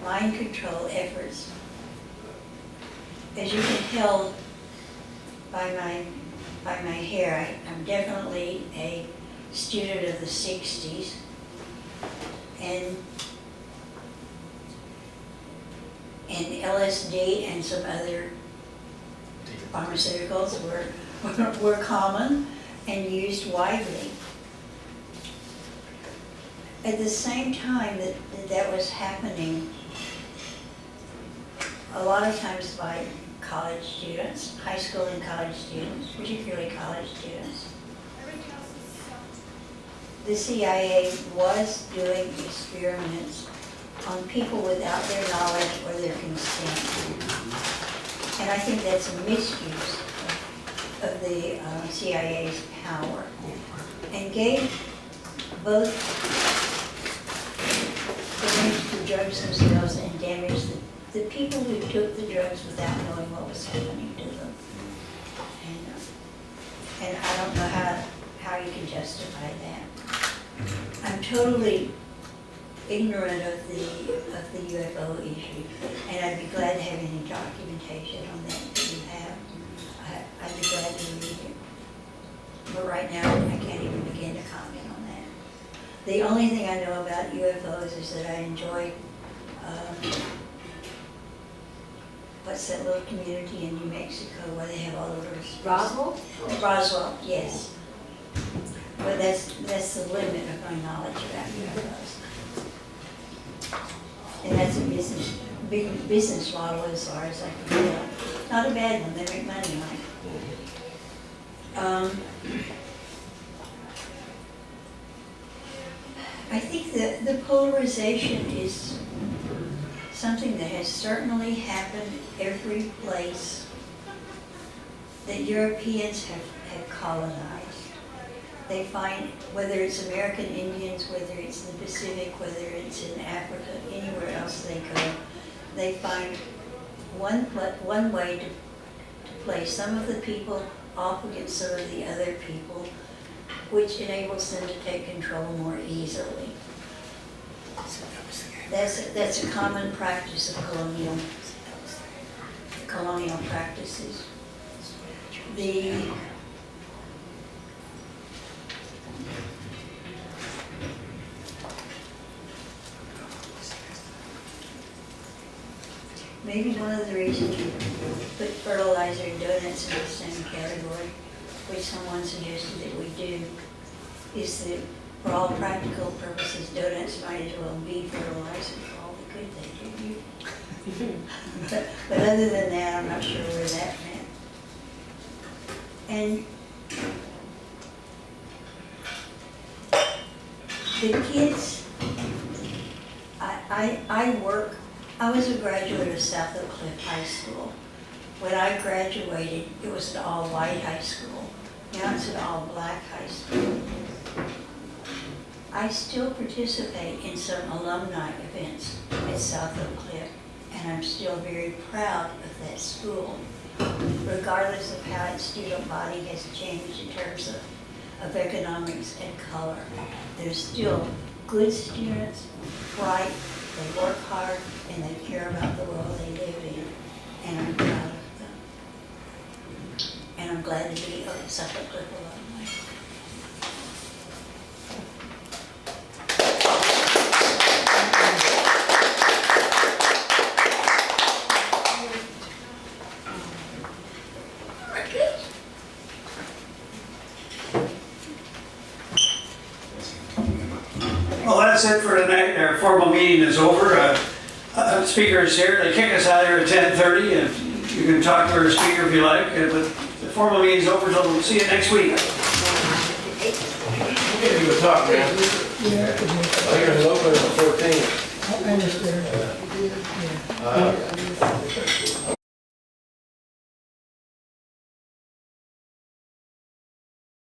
E: mind control efforts. As you can tell by my hair, I'm definitely a student of the 60s, and LSD and some other pharmaceuticals were common and used widely. at the same time that was happening, a lot of times by college students, high school and college students, particularly college students, the CIA was doing experiments on people without their knowledge or their consent. And I think that's a misuse of the CIA's power, and gave both damage the drugs themselves and damage the people who took the drugs without knowing what was happening to them. And I don't know how you can justify that. I'm totally ignorant of the UFO issue, and I'd be glad to have any documentation on that you have. I'd be glad to read it. But right now, I can't even begin to comment on that. The only thing I know about UFOs is that I enjoy, what's that little community in New Mexico where they have all the little...
A: Roswell?
E: Roswell, yes. But that's the limit of my knowledge about UFOs. And that's a big business model as far as I can tell. Not a bad one, they make money on it. I think that the polarization is something that has certainly happened every place that Europeans have colonized. They find, whether it's American Indians, whether it's in the Pacific, whether it's in Africa, anywhere else they go, they find one way to place some of the people off against some of the other people, which enables them to take control more easily. That's a common practice of colonial practices. Maybe one of the reasons we put fertilizer and donuts in the same category, which someone suggested that we do, is that for all practical purposes, donuts might as well be fertilizer for all the good they do. But other than that, I'm not sure where that went. And the kids, I was a graduate of South Oak Cliff High School. When I graduated, it was an all-white high school. Now it's an all-black high school. I still participate in some alumni events at South Oak Cliff, and I'm still very proud of that school, regardless of how its student body has changed in terms of economics and color. They're still good students, bright, they work hard, and they care about the world they live in, and I'm proud of them. And I'm glad to be a South Oak Cliff alumni.
C: Well, that's it for tonight. Our formal meeting is over. Speaker is here. They kick us out here at 10:30, and you can talk to our speaker if you like. But the formal meeting is over. So we'll see you next week.
D: Give you a talk, man. I think it's open on the 14th.
N: I understand.